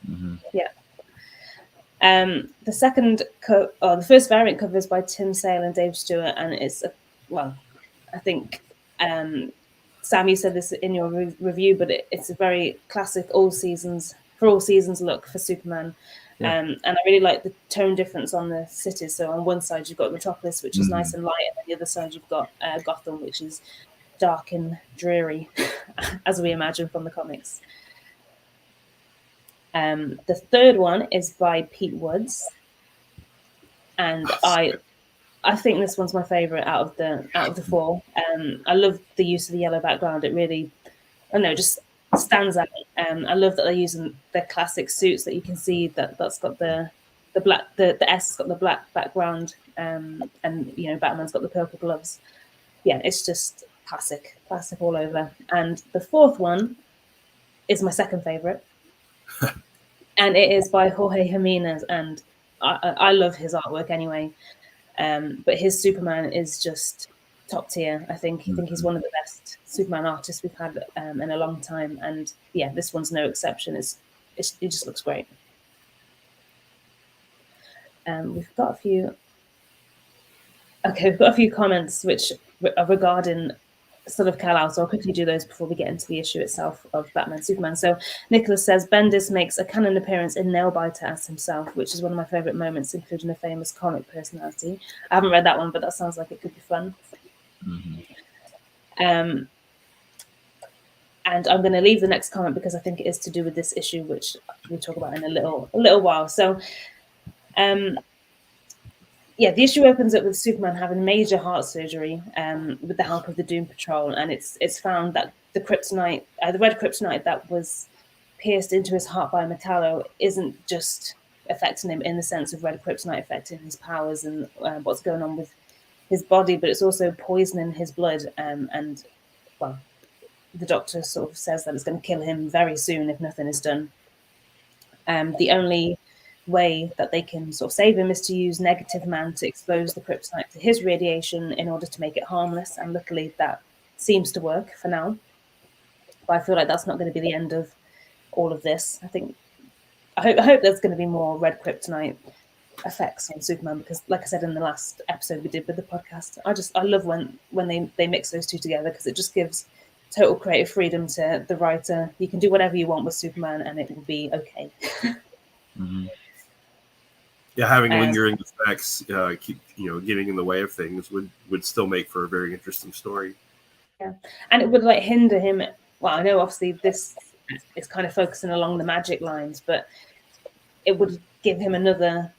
B: Mm-hmm.
A: Yeah. The first variant cover is by Tim Sale and Dave Stewart, and it's I think Sam, you said this in your review, but it's a very classic all seasons look for Superman.
B: Yeah.
A: And I really like the tone difference on the cities. So on one side you've got Metropolis, which is nice and light, and on the other side you've got Gotham, which is dark and dreary, as we imagine from the comics. The third one is by Pete Woods, and I think this one's my favorite out of the 4. I love the use of the yellow background. It really, just stands out. I love that they're using their classic suits that you can see that's got the black, the S got the black background, and Batman's got the purple gloves. Yeah, it's just classic all over. And the fourth one is my second favorite. And it is by Jorge Jimenez, and I love his artwork anyway. But his Superman is just top tier. I think he's one of the best Superman artists we've had in a long time. And yeah, this one's no exception. It just looks great. We've got a few comments which are regarding Son of Kal-El, so I'll quickly do those before we get into the issue itself of Batman Superman. So Nicholas says Bendis makes a canon appearance in Nailbiter as himself, which is one of my favourite moments, including a famous comic personality. I haven't read that one, but that sounds like it could be fun. And I'm going to leave the next comment because I think it is to do with this issue, which we'll talk about in a little while. So the issue opens up with Superman having major heart surgery with the help of the Doom Patrol, and it's found that the kryptonite, the red kryptonite that was pierced into his heart by Metallo, isn't just affecting him in the sense of red kryptonite affecting his powers and what's going on with his body, but it's also poisoning his blood. And the doctor sort of says that it's going to kill him very soon if nothing is done. The only way that they can sort of save him is to use Negative Man to expose the kryptonite to his radiation in order to make it harmless, and luckily that seems to work for now, but I feel like that's not going to be the end of all of this. I hope there's going to be more red kryptonite effects on Superman, because like I said in the last episode we did with the podcast, I love when they mix those two together, because it just gives total creative freedom to the writer. You can do whatever you want with Superman and it will be okay.
C: Yeah, having lingering effects, getting in the way of things would still make for a very interesting story.
A: Yeah, and it would hinder him. Well, I know obviously this is kind of focusing along the magic lines, but it would give him another.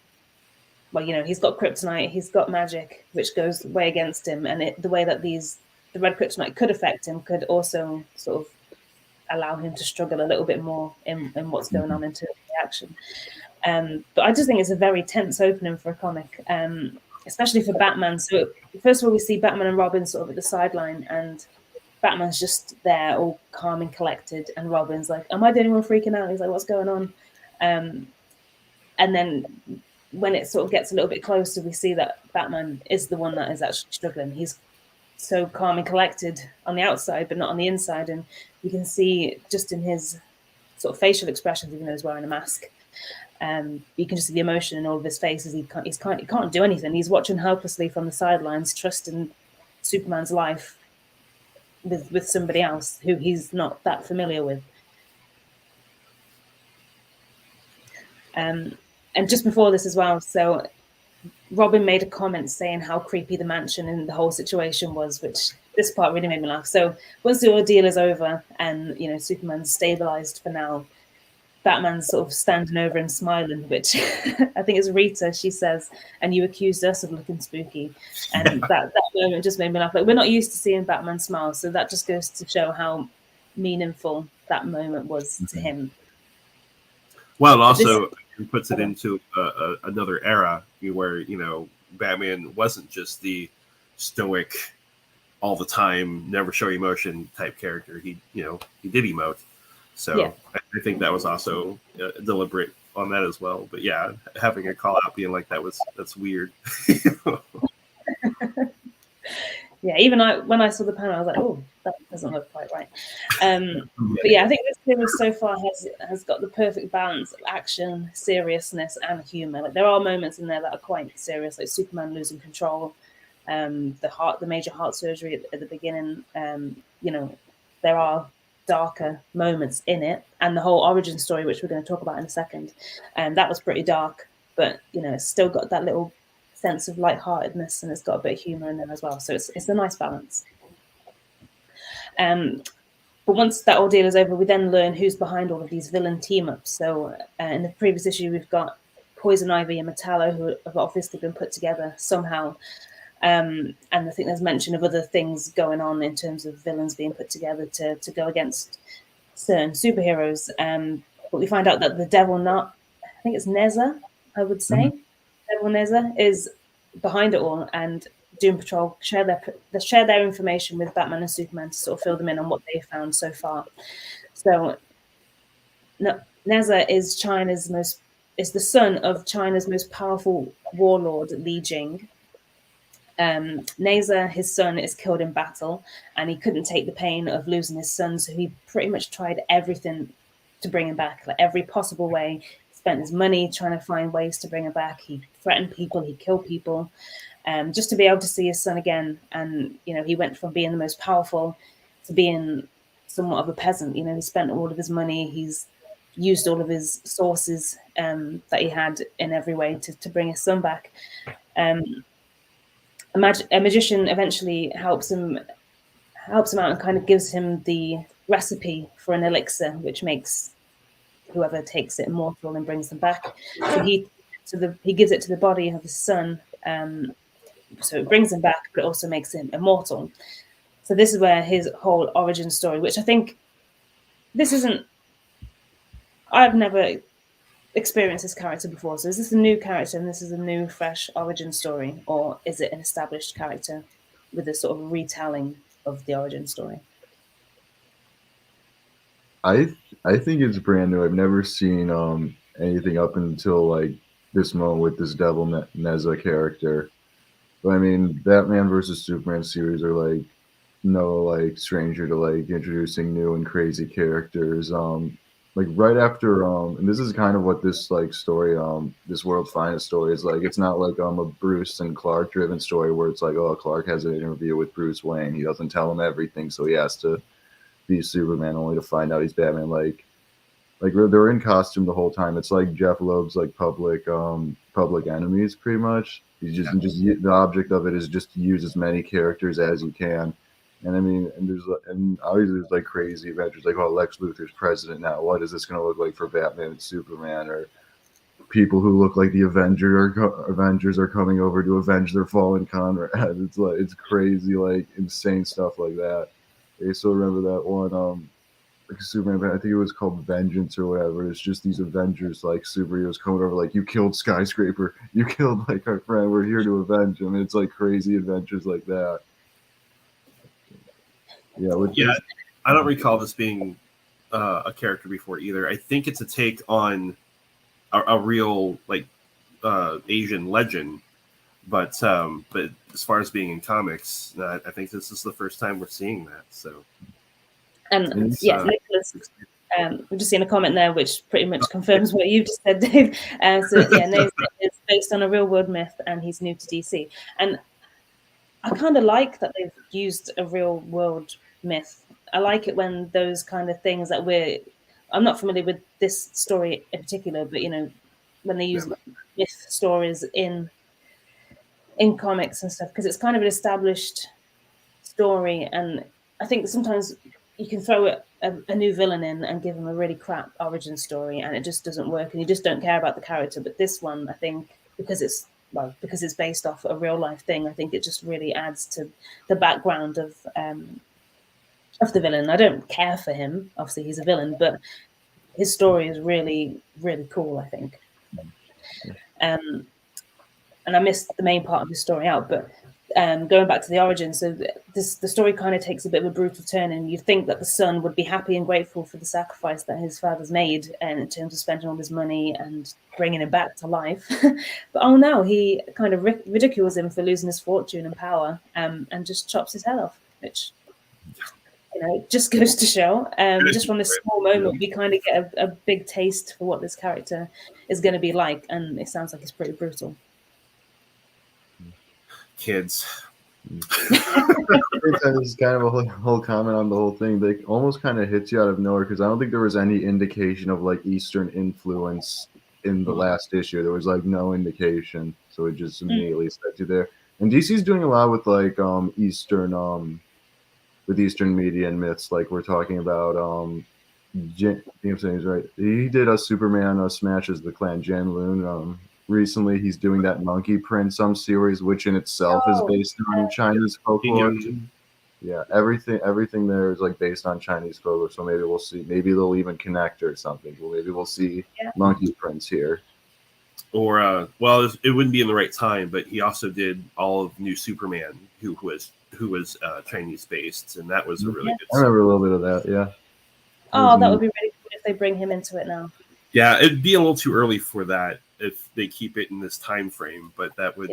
A: Well, he's got kryptonite, he's got magic, which goes way against him, and the way that the red kryptonite could affect him could also sort of allow him to struggle a little bit more in what's going on in terms of the action. But I just think it's a very tense opening for a comic, especially for Batman. So first of all, we see Batman and Robin sort of at the sideline, and Batman's just there all calm and collected, and Robin's like, am I the only one freaking out? He's like, what's going on? And then when it sort of gets a little bit closer, we see that Batman is the one that is actually struggling. He's so calm and collected on the outside, but not on the inside. And you can see just in his sort of facial expressions, even though he's wearing a mask. You can just see the emotion in all of his faces. He can't do anything. He's watching helplessly from the sidelines, trusting Superman's life with somebody else who he's not that familiar with. And just before this as well, so Robin made a comment saying how creepy the mansion and the whole situation was, which this part really made me laugh. So once the ordeal is over and, you know, Superman's stabilized for now, Batman's sort of standing over and smiling, which I think is Rita. She says, "And you accused us of looking spooky," and that moment just made me laugh. Like, we're not used to seeing Batman smile, so that just goes to show how meaningful that moment was to him.
C: Well, it also puts it into another era where, you know, Batman wasn't just the stoic, all the time, never show emotion type character. He did emote. So yeah. I think that was also deliberate on that as well. But yeah, having a call out being like that's weird.
A: Yeah, even when I saw the panel, I was like, oh, that doesn't look quite right. But yeah, I think this series so far has got the perfect balance of action, seriousness, and humor. Like, there are moments in there that are quite serious, like Superman losing control, the major heart surgery at the beginning. You know, there are darker moments in it, and the whole origin story, which we're going to talk about in a second, and that was pretty dark, but you know, it's still got that little sense of lightheartedness, and it's got a bit of humor in there as well, so it's a nice balance. But once that ordeal is over, we then learn who's behind all of these villain team-ups. So in the previous issue, we've got Poison Ivy and Metallo, who have obviously been put together somehow. And I think there's mention of other things going on in terms of villains being put together to go against certain superheroes. But we find out that the Devil I think it's Nezza, I would say. Mm-hmm. Devil Nezza is behind it all, and Doom Patrol share their information with Batman and Superman to sort of fill them in on what they found so far. So Nezza is the son of China's most powerful warlord, Li Jing. Nezza, his son, is killed in battle, and he couldn't take the pain of losing his son, so he pretty much tried everything to bring him back, like every possible way. He spent his money trying to find ways to bring him back. He threatened people, he killed people, just to be able to see his son again. And, you know, he went from being the most powerful to being somewhat of a peasant. You know, he spent all of his money, he's used all of his sources that he had in every way to bring his son back. A magician eventually helps him out and kind of gives him the recipe for an elixir, which makes whoever takes it immortal and brings them back. So he gives it to the body of his son, so it brings him back, but it also makes him immortal. So this is where his whole origin story, which I think I've never experienced this character before. So is this a new character and this is a new, fresh origin story, or is it an established character with a sort of retelling of the origin story?
B: I think it's brand new. I've never seen anything up until like this moment with this Devil Nezza character. But I mean, Batman versus Superman series are like no like stranger to like introducing new and crazy characters. Like right after and this is kind of what this like story this World's Finest story is like. It's not like a Bruce and Clark driven story where it's like, oh, Clark has an interview with Bruce Wayne, he doesn't tell him everything, so he has to be Superman only to find out he's Batman. Like they're in costume the whole time. It's like Jeff Loeb's like Public Enemies pretty much. He's just the object of it is just to use as many characters as you can. And I mean, and obviously there's like crazy adventures, like, oh, Lex Luthor's president now. What is this going to look like for Batman and Superman? Or people who look like the Avengers are coming over to avenge their fallen comrade. It's crazy, like insane stuff like that. I still remember that one, like Superman, I think it was called Vengeance or whatever. It's just these Avengers, like superheroes coming over, like, you killed Skyscraper, you killed like our friend, we're here to avenge him. And it's like crazy adventures like that. Yeah,
C: I don't recall this being a character before either. I think it's a take on a real like Asian legend, but as far as being in comics, I think this is the first time we're seeing that. So,
A: Nicholas We've just seen a comment there which pretty much confirms what you just said, Dave. So yeah, Naze is based on a real world myth, and he's new to DC. And I kind of like that they've used a real world myth. I like it when those kind of things that I'm not familiar with this story in particular, but when they use myth stories in comics and stuff, because it's kind of an established story, and I think sometimes you can throw a new villain in and give him a really crap origin story, and it just doesn't work, and you just don't care about the character. But this one, I think, because it's based off a real life thing, I think it just really adds to the background of the villain. I don't care for him. Obviously, he's a villain, but his story is really, really cool, I think. And I missed the main part of the story out, but going back to the origin, so the story kind of takes a bit of a brutal turn, and you'd think that the son would be happy and grateful for the sacrifice that his father's made, and in terms of spending all his money and bringing him back to life. But oh no, he kind of ridicules him for losing his fortune and power, and just chops his head off, which just goes to show. Just from this small moment, we kind of get a big taste for what this character is going to be like, and it sounds like it's pretty brutal.
C: Kids.
B: It's kind of a whole comment on the whole thing. They almost kind of hits you out of nowhere, because I don't think there was any indication of like Eastern influence in the last issue. There was like no indication, so it just immediately set you there. And DC's doing a lot with like Eastern media and myths. Like we're talking about I'm saying is right. He did a Superman smashes the Clan Jan Loon. Recently, he's doing that Monkey Prince series, which in itself is based on Chinese folklore. Yeah, everything there is like based on Chinese folklore. So maybe we'll see. Maybe they'll even connect or something. Well, maybe we'll see Monkey Prince here. Or
C: it wouldn't be in the right time, but he also did all of New Superman, who was Chinese based, and that was a really good.
B: I remember a little bit of that. Yeah.
A: Oh, that would be really cool if they bring him into it now.
C: Yeah, it'd be a little too early for that if they keep it in this time frame, but that would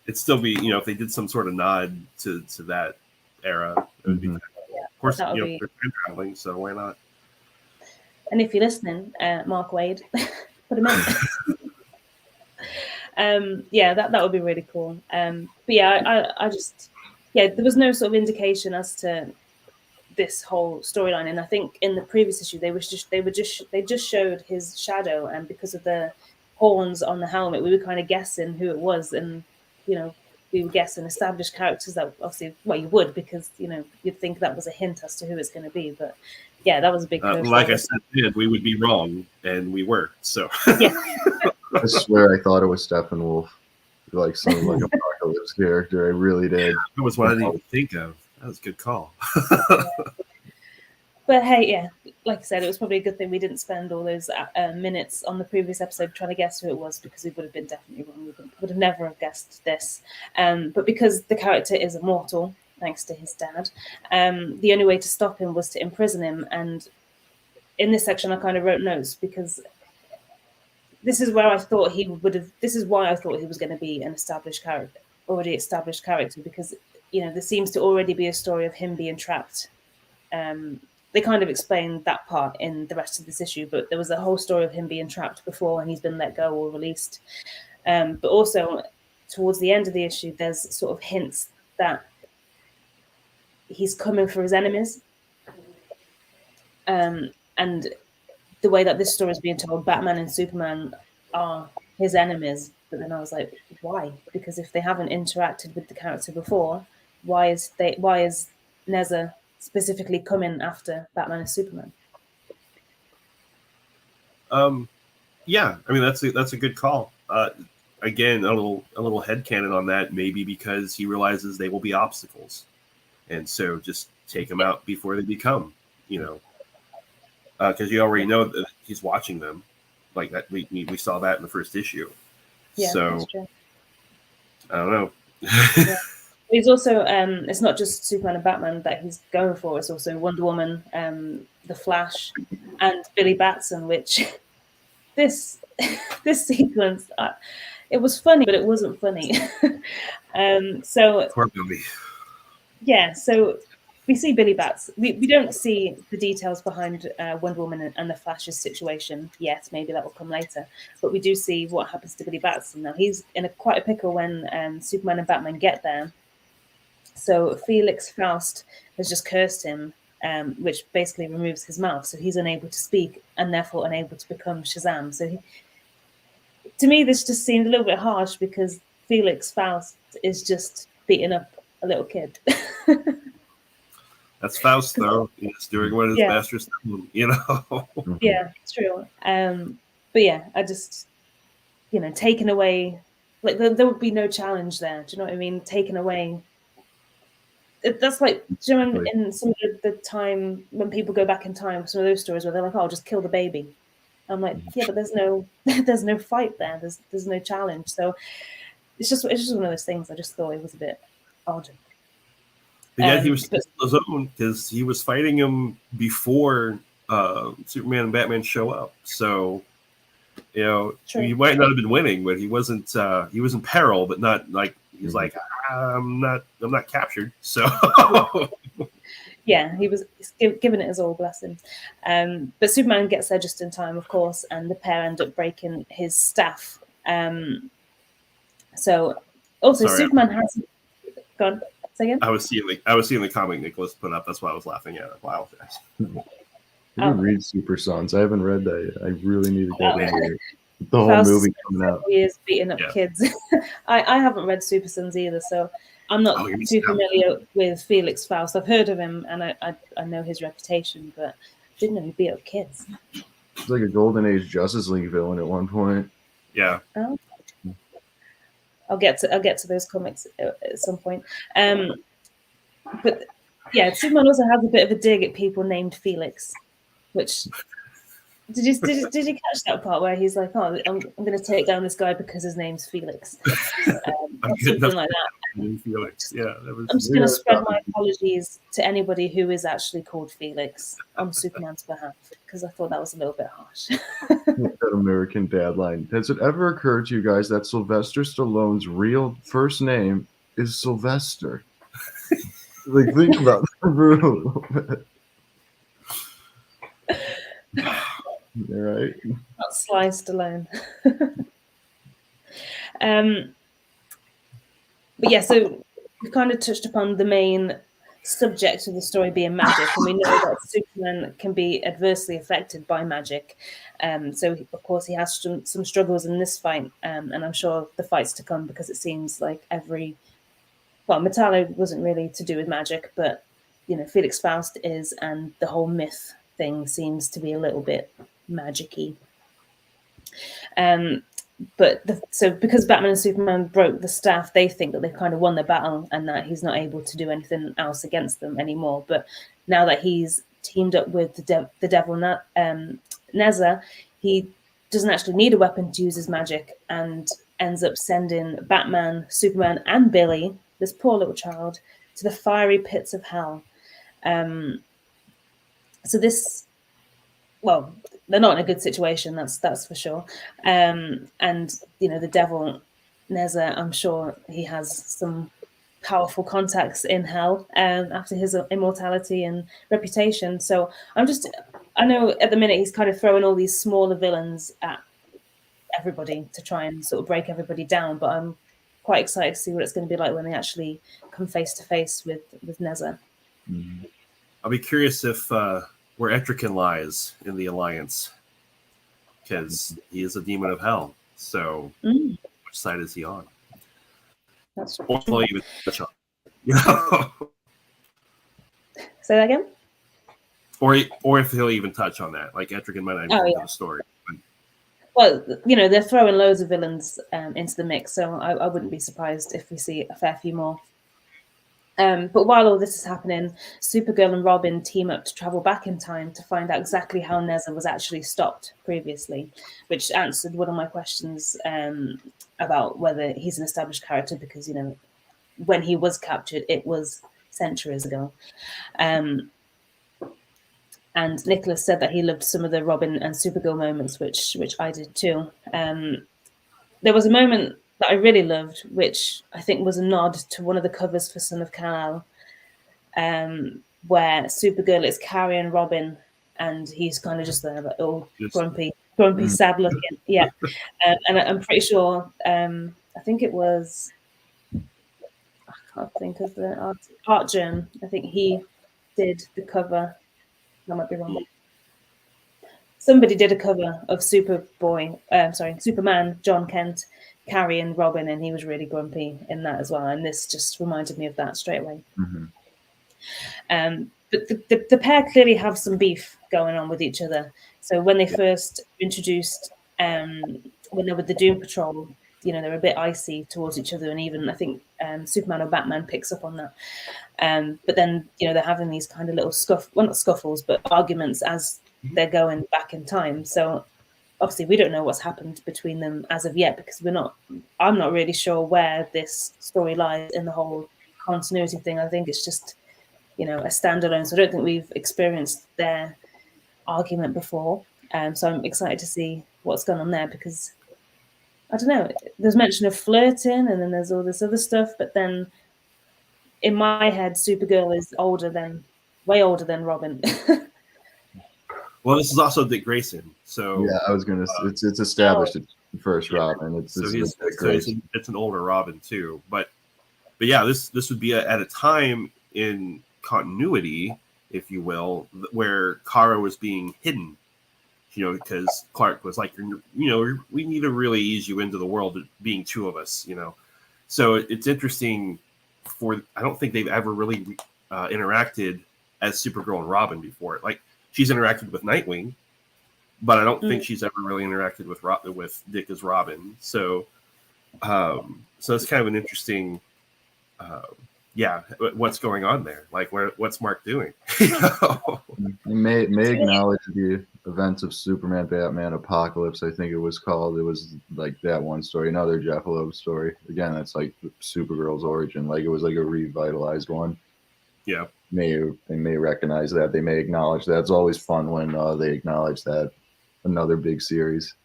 C: it'd still be, if they did some sort of nod to that era, it would be of course, they're time traveling, so why not?
A: And if you're listening, Mark Waid, put him in. That would be really cool. But yeah, I just there was no sort of indication as to this whole storyline, and I think in the previous issue they just showed his shadow, and because of the horns on the helmet, we were kind of guessing who it was, and we were guessing established characters that obviously, well, you would, because you'd think that was a hint as to who it's going to be. But yeah, that was a big
C: like I said, we would be wrong, and we were. So
A: yeah.
B: I swear I thought it was Steppenwolf, like some like Apocalypse character. I really did.
C: That was what I didn't even think of. That was a good call.
A: But hey, yeah, like I said, it was probably a good thing we didn't spend all those minutes on the previous episode trying to guess who it was, because we would have been definitely wrong. We would have never have guessed this. But because the character is immortal, thanks to his dad, the only way to stop him was to imprison him. And in this section, I kind of wrote notes, because this is where I thought he would have. This is why I thought he was going to be an already established character, because there seems to already be a story of him being trapped. They kind of explained that part in the rest of this issue, but there was a whole story of him being trapped before, and he's been let go or released. But also, towards the end of the issue, there's sort of hints that he's coming for his enemies. And the way that this story is being told, Batman and Superman are his enemies. But then I was like, why? Because if they haven't interacted with the character before, why is Neza specifically coming after Batman and Superman?
C: Yeah, I mean that's a good call. Again, a little headcanon on that, maybe because he realizes they will be obstacles, and so just take them out before they become, because you already know that he's watching them, like that. We saw that in the first issue.
A: Yeah,
C: so
A: that's true.
C: I don't know.
A: Yeah. He's also it's not just Superman and Batman that he's going for. It's also Wonder Woman, the Flash, and Billy Batson. Which this sequence, it was funny, but it wasn't funny. So
C: poor Billy.
A: Yeah, so we see Billy Bats. We don't see the details behind Wonder Woman and the Flash's situation yet. Maybe that will come later. But we do see what happens to Billy Bats. And now he's in quite a pickle when Superman and Batman get there. So Felix Faust has just cursed him, which basically removes his mouth. So he's unable to speak and therefore unable to become Shazam. So to me, this just seemed a little bit harsh because Felix Faust is just beating up a little kid.
C: That's Faust, though. He's doing what his master's doing, you know.
A: Yeah, it's true. But yeah, I just, taken away, like there would be no challenge there. Do you know what I mean? Taken away. That's like, do you know, in some of the time when people go back in time, some of those stories where they're like, "Oh, just kill the baby." I'm like, yeah, but there's no fight there. There's no challenge. So it's just one of those things. I just thought it was a bit odd.
C: But yet he was still on his own because he was fighting him before Superman and Batman show up. So, he might not have been winning, but he wasn't. He was in peril, but not like he's like, I'm not captured. So.
A: Yeah, he's giving it his all, bless him. But Superman gets there just in time, of course, and the pair end up breaking his staff. So also Superman has gone. Say again?
C: I was seeing the comic Nicholas put up. That's why I was laughing at it. Wow.
B: You read Super Sons. I haven't read that yet. I really need to get into it. The whole movie coming out.
A: Years beating up kids. I haven't read Super Sons either, so I'm not too familiar with Felix Faust. I've heard of him and I know his reputation, but didn't know he beat up kids.
B: It's like a Golden Age Justice League villain at one point.
C: Yeah.
A: Oh. I'll get to those comics at some point. But yeah, Superman also has a bit of a dig at people named Felix, which did you catch that part where he's like, "Oh, I'm going to take down this guy because his name's Felix," something like that.
C: Felix, yeah.
A: I'm just going to spread my apologies to anybody who is actually called Felix on Superman's behalf because I thought that was a little bit harsh.
B: That American Dad line. Has it ever occurred to you guys that Sylvester Stallone's real first name is Sylvester? Like, think about that. Right.
A: Not Sly Stallone. But yeah, so we've kind of touched upon the main subject of the story being magic, and we know that Superman can be adversely affected by magic. So of course he has some struggles in this fight, and I'm sure the fight's to come because it seems like Metallo wasn't really to do with magic, but Felix Faust is, and the whole myth thing seems to be a little bit magic-y. So because Batman and Superman broke the staff, they think that they've kind of won the battle and that he's not able to do anything else against them anymore. But now that he's teamed up with the devil Nezza, he doesn't actually need a weapon to use his magic and ends up sending Batman, Superman, and Billy, this poor little child, to the fiery pits of hell. So this, they're not in a good situation, that's for sure. And the devil Nezza, I'm sure he has some powerful contacts in hell after his immortality and reputation. So I know at the minute he's kind of throwing all these smaller villains at everybody to try and sort of break everybody down, but I'm quite excited to see what it's going to be like when they actually come face to face with Nezza.
B: Mm-hmm.
C: I'll be curious if where Etrigan lies in the Alliance, because he is a demon of hell. So, which side is he on?
A: That's
C: or will he even touch on?
A: Say that again.
C: Or if he'll even touch on that, like Etrigan might not even know the story.
A: Well, they're throwing loads of villains into the mix, so I wouldn't be surprised if we see a fair few more. But while all this is happening, Supergirl and Robin team up to travel back in time to find out exactly how Nezza was actually stopped previously, which answered one of my questions about whether he's an established character, because, when he was captured, it was centuries ago. And Nicholas said that he loved some of the Robin and Supergirl moments, which I did too. There was a moment that I really loved, which I think was a nod to one of the covers for Son of Kal-El. where Supergirl is carrying Robin, and he's kind of just there, like, all grumpy, sad looking. Yeah, and I'm pretty sure. I think it was. I can't think of the art Germ. I think he did the cover. I might be wrong. Somebody did a cover of Superman, John Kent, carrying Robin, and he was really grumpy in that as well. And this just reminded me of that straight away. But the pair clearly have some beef going on with each other. So when they first introduced, when they were the Doom Patrol, they were a bit icy towards each other, and even I think Superman or Batman picks up on that. But then they're having these kind of little not scuffles, but arguments as they're going back in time. So obviously we don't know what's happened between them as of yet, because I'm not really sure where this story lies in the whole continuity thing. I think it's just a standalone. So I don't think we've experienced their argument before. So I'm excited to see what's going on there, because I don't know, there's mention of flirting, and then there's all this other stuff, but then in my head, Supergirl is way older than Robin.
C: Well, this is also Dick Grayson, so
B: yeah, I was gonna. It's established it's the first Robin. It's
C: an older Robin too, but yeah, this would be at a time in continuity, if you will, where Kara was being hidden, because Clark was like, we need to really ease you into the world, being two of us, So it's interesting. I don't think they've ever really interacted as Supergirl and Robin before. Like, she's interacted with Nightwing, but I don't think she's ever really interacted with Dick as Robin. So, so it's kind of an interesting, what's going on there? Like, what's Mark doing?
B: He may acknowledge the events of Superman, Batman, Apocalypse. I think it was called. It was like that one story, another Jeff Loeb story. Again, that's like Supergirl's origin. Like, it was like a revitalized one.
C: Yeah.
B: They may recognize that. They may acknowledge that. It's always fun when they acknowledge that. Another big series.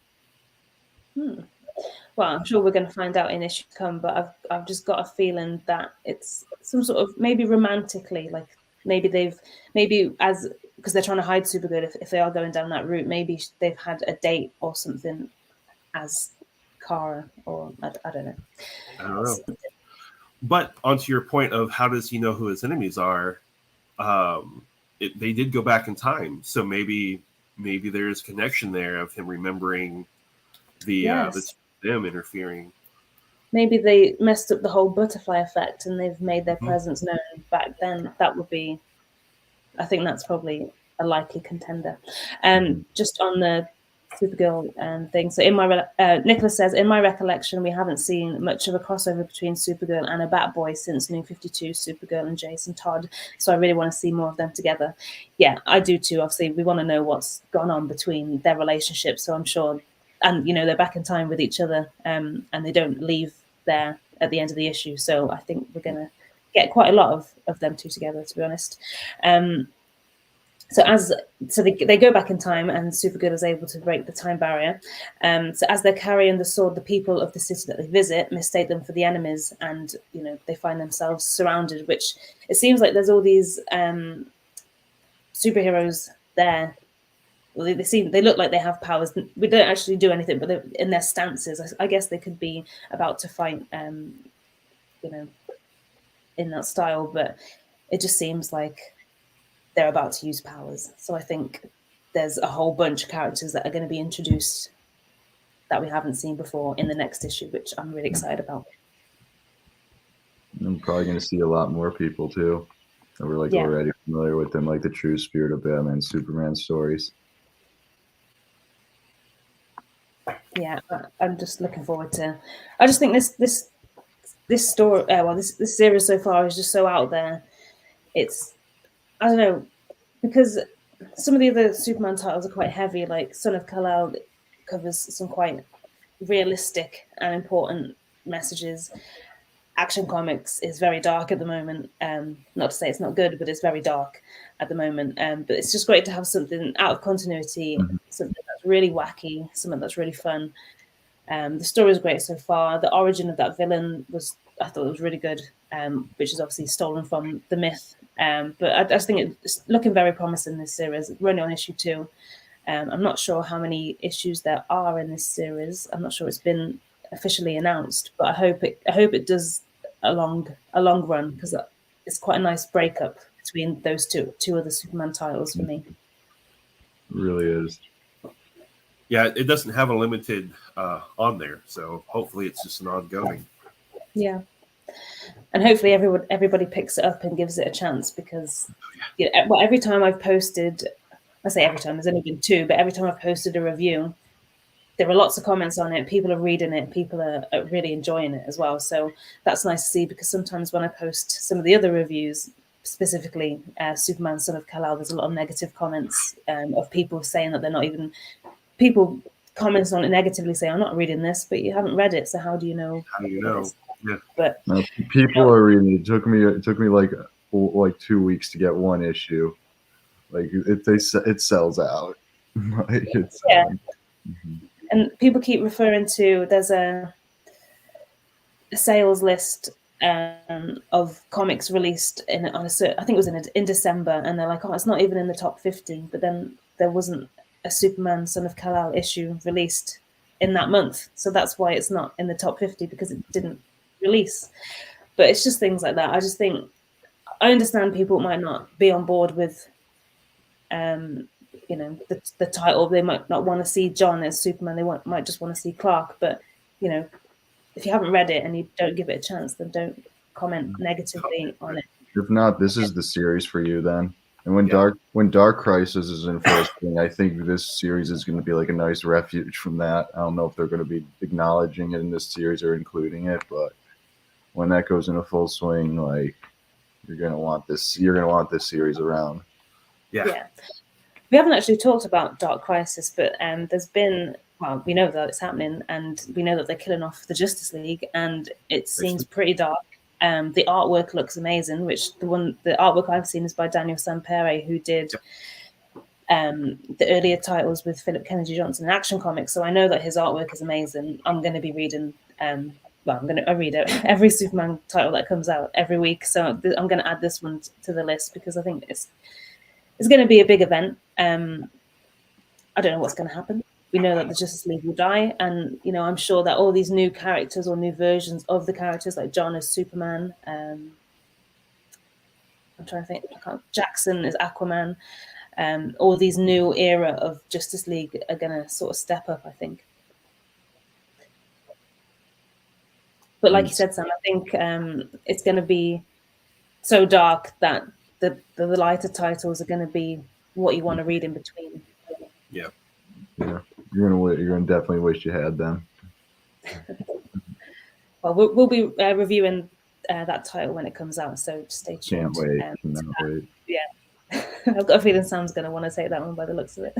A: Well, I'm sure we're going to find out in issue to come, but I've just got a feeling that it's some sort of, maybe romantically, like because they're trying to hide Supergirl, if they are going down that route, maybe they've had a date or something as Kara, or I don't know.
C: I don't know. But onto your point of how does he know who his enemies are, they did go back in time, so maybe there's connection there of him remembering them interfering.
A: Maybe they messed up the whole butterfly effect, and they've made their presence known back then. That would be, I think that's probably a likely contender. Just on the Supergirl thing. So Nicholas says, in my recollection, we haven't seen much of a crossover between Supergirl and a Batboy since New 52, Supergirl and Jason Todd. So I really want to see more of them together. Yeah, I do too. Obviously, we want to know what's gone on between their relationship. So I'm sure, and they're back in time with each other, and they don't leave there at the end of the issue. So I think we're going to get quite a lot of them two together, to be honest. So they go back in time, and Supergirl is able to break the time barrier. So as they're carrying the sword, the people of the city that they visit mistake them for the enemies, and they find themselves surrounded. Which it seems like there's all these superheroes there. Well, they look like they have powers. We don't actually do anything, but in their stances, I guess they could be about to fight. In that style, but it just seems like they're about to use powers. So I think there's a whole bunch of characters that are going to be introduced that we haven't seen before in the next issue, which I'm really excited about.
B: I'm probably going to see a lot more people too. We're already familiar with them, like the True Spirit of Batman, Superman stories.
A: Yeah, I'm just looking forward to. I just think this story, this series so far is just so out there. It's, I don't know, because some of the other Superman titles are quite heavy, like Son of Kal-El covers some quite realistic and important messages. Action Comics is very dark at the moment. Not to say it's not good, but it's very dark at the moment. But it's just great to have something out of continuity, something that's really wacky, something that's really fun. The story is great so far. The origin of that villain I thought it was really good, which is obviously stolen from the myth But I just think it's looking very promising, this series. We're only on issue 2. I'm not sure how many issues there are in this series. I'm not sure it's been officially announced, but I hope it does a long run, because it's quite a nice breakup between those two other Superman titles for me.
B: It really is.
C: Yeah, it doesn't have a limited on there, so hopefully it's just an ongoing.
A: Yeah, and hopefully everybody picks it up and gives it a chance, because well, every time I've posted, I say every time, there's only been 2, but every time I've posted a review, there are lots of comments on it. People are reading it. People are really enjoying it as well. So that's nice to see, because sometimes when I post some of the other reviews, specifically Superman, Son of Kal-El, there's a lot of negative comments of people saying that they're not even, people comments on it negatively say, I'm not reading this, but you haven't read it, so how do you know?
C: How do you know? Yeah.
A: But
B: no, people are reading it. It took me like 2 weeks to get one issue. Like it sells out. Like it's
A: and people keep referring to, there's a sales list of comics released I think it was in December, and they're like, oh, it's not even in the top 50. But then there wasn't a Superman Son of Kal-El issue released in that month, so that's why it's not in the top 50, because it didn't release. But it's just things like that. I just think, I understand people might not be on board with the title. They might not want to see John as Superman. They might just want to see Clark. But if you haven't read it and you don't give it a chance, then don't comment negatively on it.
B: If not, this is the series for you then. And when Dark Crisis is in full swing, I think this series is going to be like a nice refuge from that. I don't know if they're going to be acknowledging it in this series or including it, but when that goes into full swing, like you're going to want this series around.
A: Yeah. We haven't actually talked about Dark Crisis, but there's been, well, we know that it's happening, and we know that they're killing off the Justice League, and it seems pretty dark. The artwork looks amazing, which the artwork I've seen is by Daniel Sampere, who did the earlier titles with Philip Kennedy Johnson in Action Comics. So I know that his artwork is amazing. I'm going to be reading, I read every Superman title that comes out every week. So I'm going to add this one to the list, because I think it's going to be a big event. I don't know what's going to happen. We know that the Justice League will die, and I'm sure that all these new characters or new versions of the characters, like John as Superman, I'm trying to think, Jackson as Aquaman, all these new era of Justice League are going to sort of step up, I think. But like you said, Sam, I think it's going to be so dark that the lighter titles are going to be what you want to read in between.
C: Yeah.
B: You're gonna definitely wish you had them. Well,
A: we'll be reviewing that title when it comes out, so stay tuned.
B: Can't wait. Cannot wait.
A: Yeah, I've got a feeling Sam's gonna want to take that one by the looks of it.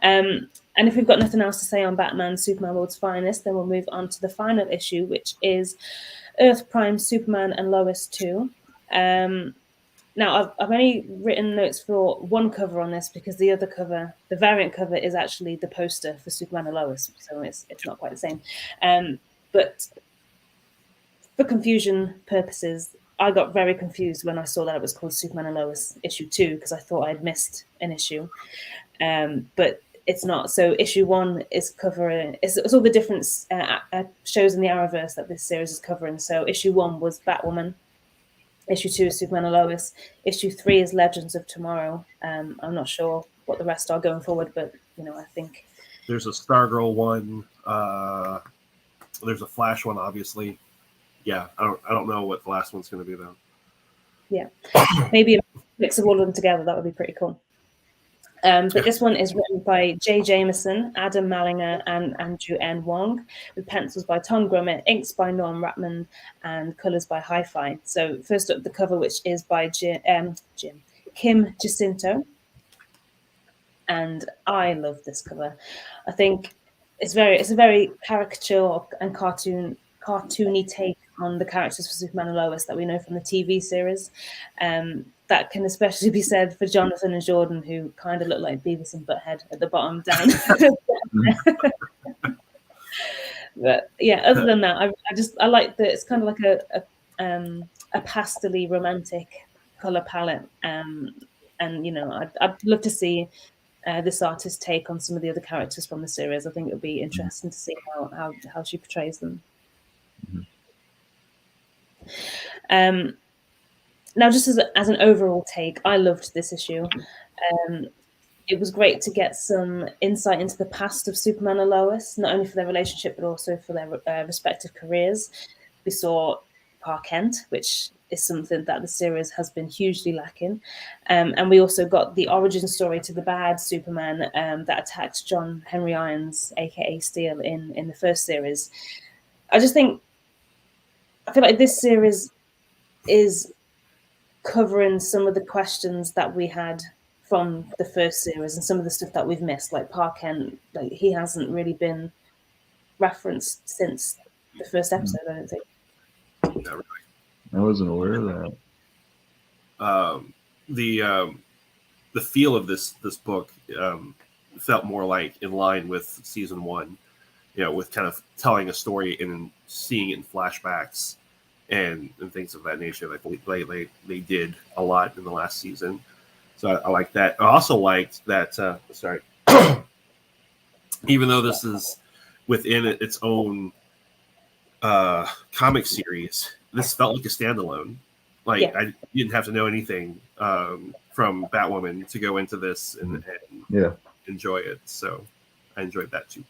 A: And if we've got nothing else to say on Batman, Superman World's Finest, then we'll move on to the final issue, which is Earth Prime Superman and Lois 2. Now, I've only written notes for one cover on this, because the other cover, the variant cover, is actually the poster for Superman and Lois, so it's not quite the same. But for confusion purposes, I got very confused when I saw that it was called Superman and Lois issue 2, because I thought I'd missed an issue. But it's not. So issue 1 is covering, it's all the different shows in the Arrowverse that this series is covering. So issue 1 was Batwoman. Issue 2 is Superman and Lois. Issue 3 is Legends of Tomorrow. I'm not sure what the rest are going forward, but I think
C: there's a Stargirl one. There's a Flash one, obviously. Yeah, I don't know what the last one's going to be though.
A: Yeah, maybe a mix of all of them together. That would be pretty cool. But this one is written by Jay Jameson, Adam Malinger, and Andrew N. Wong, with pencils by Tom Grummett, inks by Norm Ratman, and colours by Hi-Fi. So first up, the cover, which is by Kim Jacinto. And I love this cover. I think it's a very caricature and cartoony take on the characters for Superman and Lois that we know from the TV series. That can especially be said for Jonathan and Jordan, who kind of look like Beavis and Butthead at the bottom down. But yeah, other than that, I like that it's kind of like a pastely romantic color palette, and I'd love to see this artist's take on some of the other characters from the series. I think it would be interesting to see how she portrays them. Now, just as an overall take, I loved this issue. It was great to get some insight into the past of Superman and Lois, not only for their relationship, but also for their respective careers. We saw Pa Kent, which is something that the series has been hugely lacking. And we also got the origin story to the bad Superman that attacked John Henry Irons, aka Steel, in the first series. I feel like this series is covering some of the questions that we had from the first series and some of the stuff that we've missed, like Pa Kent, like he hasn't really been referenced since the first episode, I don't think.
C: Not really.
B: I wasn't aware of
C: that. The feel of this book felt more like in line with season 1, with kind of telling a story and seeing it in flashbacks and things of that nature. Like they did a lot in the last season. So I like that. I also liked that, even though this is within its own comic series, this felt like a standalone. I didn't have to know anything from Batwoman to go into this and enjoy it. So I enjoyed that too.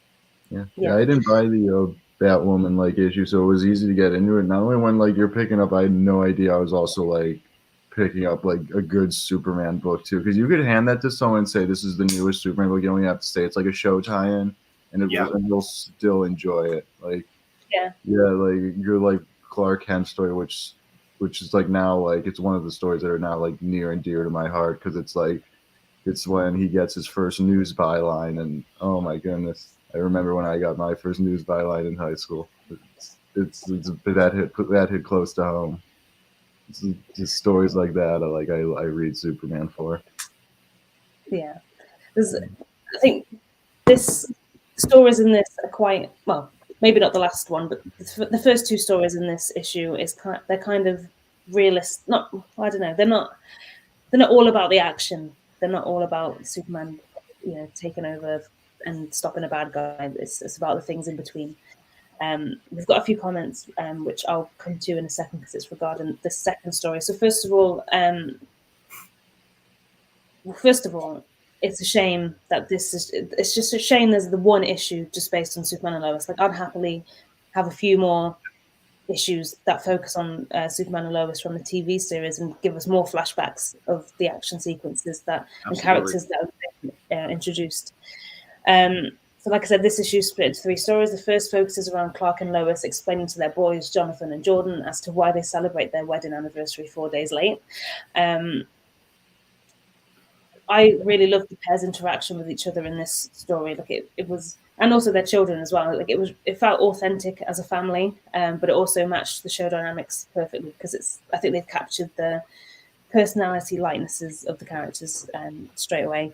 B: Yeah, I didn't buy the Batwoman issue, so it was easy to get into it. Not only when you're picking up, I had no idea I was also picking up a good Superman book too, because you could hand that to someone and say this is the newest Superman book. You don't even have to say it's like a show tie-in, and you'll still enjoy it. Your Clark Kent story, which is now it's one of the stories that are now near and dear to my heart, because it's when he gets his first news byline, and oh my goodness, I remember when I got my first news byline in high school. It's that hit close to home. It's just stories like that. I read Superman for.
A: Yeah, I think this stories in this are quite well. Maybe not the last one, but the first 2 stories in this issue they're kind of realist. I don't know. They're not all about the action. They're not all about Superman, taking over and stopping a bad guy. It's about the things in between. We've got a few comments, which I'll come to in a second because it's regarding the second story. So first of all, it's a shame that it's just a shame there's the one issue just based on Superman and Lois. I'd happily have a few more issues that focus on Superman and Lois from the TV series and give us more flashbacks of the action sequences and characters that have been introduced. So like I said, this issue is split into 3 stories. The first focuses around Clark and Lois explaining to their boys, Jonathan and Jordan, as to why they celebrate their wedding anniversary 4 days late. I really loved the pair's interaction with each other in this story. It was, and also their children as well. It felt authentic as a family, but it also matched the show dynamics perfectly because I think they've captured the personality likenesses of the characters straight away.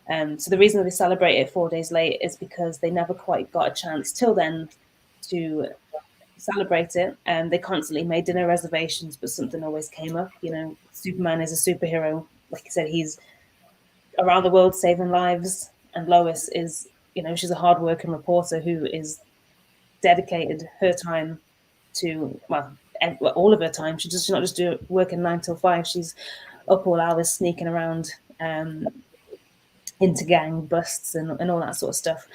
A: So the reason that they celebrate it 4 days late is because they never quite got a chance till then to celebrate it. They constantly made dinner reservations, but something always came up. Superman is a superhero. Like you said, he's around the world saving lives, and Lois is, she's a hardworking reporter who is dedicated her time to, all of her time. She's not just working 9 till 5. She's up all hours sneaking around into gang busts and all that sort of stuff.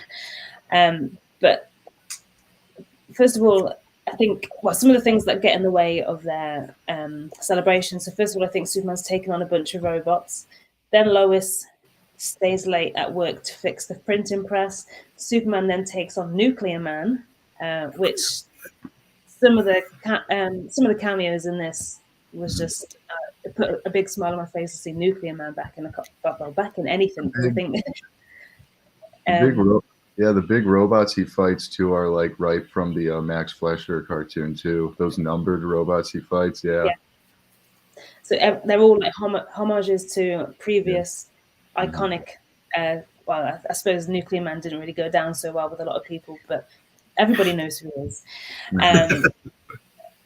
A: But first of all, I think, some of the things that get in the way of their celebration. So first of all, I think Superman's taken on a bunch of robots. Then Lois stays late at work to fix the printing press. Superman then takes on Nuclear Man, which some of the cameos in this was just it put a big smile on my face to see Nuclear Man back in anything. I think
B: the big robots he fights too are right from the Max Fleischer cartoon too. Those numbered robots he fights, yeah.
A: So they're all homages to previous iconic. I suppose Nuclear Man didn't really go down so well with a lot of people, but everybody knows who he is.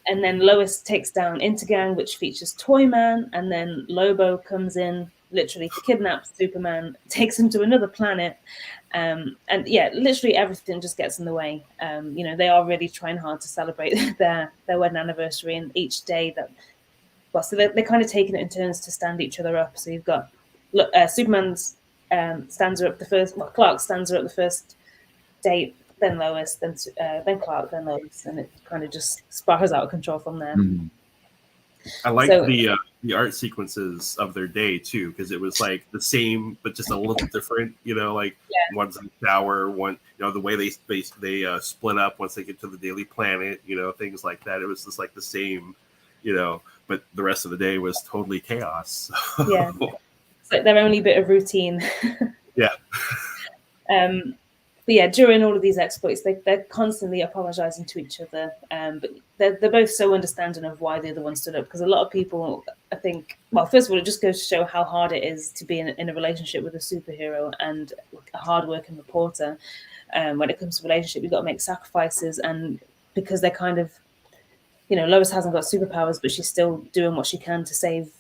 A: And then Lois takes down Intergang, which features Toyman, and then Lobo comes in, literally kidnaps Superman, takes him to another planet, and yeah, literally everything just gets in the way. You know, they are really trying hard to celebrate their wedding anniversary, and each day that, well, so they're kind of taking it in turns to stand each other up. So you've got Superman's stands her up the first, well, Clark stands her up the first date, then Lois, then Clark, then Lois, and it kind of just spirals out of control from there.
B: Mm-hmm.
C: I like the art sequences of their day too, because it was like the same but just a little different. You know, like one's in the shower, one, you know, the way they split up once they get to the Daily Planet, you know, things like that. It was just like the same, you know, but the rest of the day was totally chaos.
A: Yeah, it's like their only bit of routine.
C: Yeah.
A: But yeah, during all of these exploits, they're constantly apologizing to each other. But they're both so understanding of why the other one stood up. Because a lot of people, I think, well, first of all, it just goes to show how hard it is to be in a relationship with a superhero and a hardworking reporter. When it comes to relationship, you've got to make sacrifices. And because they're kind of, you know, Lois hasn't got superpowers, but she's still doing what she can to save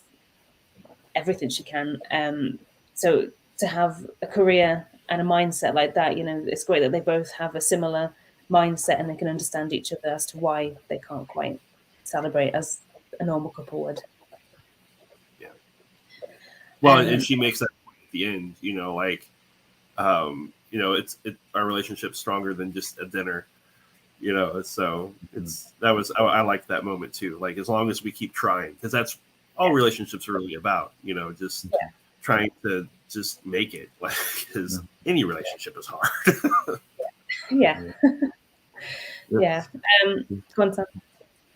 A: everything she can. So to have a career and a mindset like that, you know, it's great that they both have a similar mindset and they can understand each other as to why they can't quite celebrate as a normal couple would.
C: Yeah. Well, and she makes that point at the end, you know, like, you know, our relationship's stronger than just a dinner, you know, so I liked that moment too. Like, as long as we keep trying, because that's all relationships are really about, you know, just trying to just make it, like, because any relationship is hard.
A: Yeah. Yeah.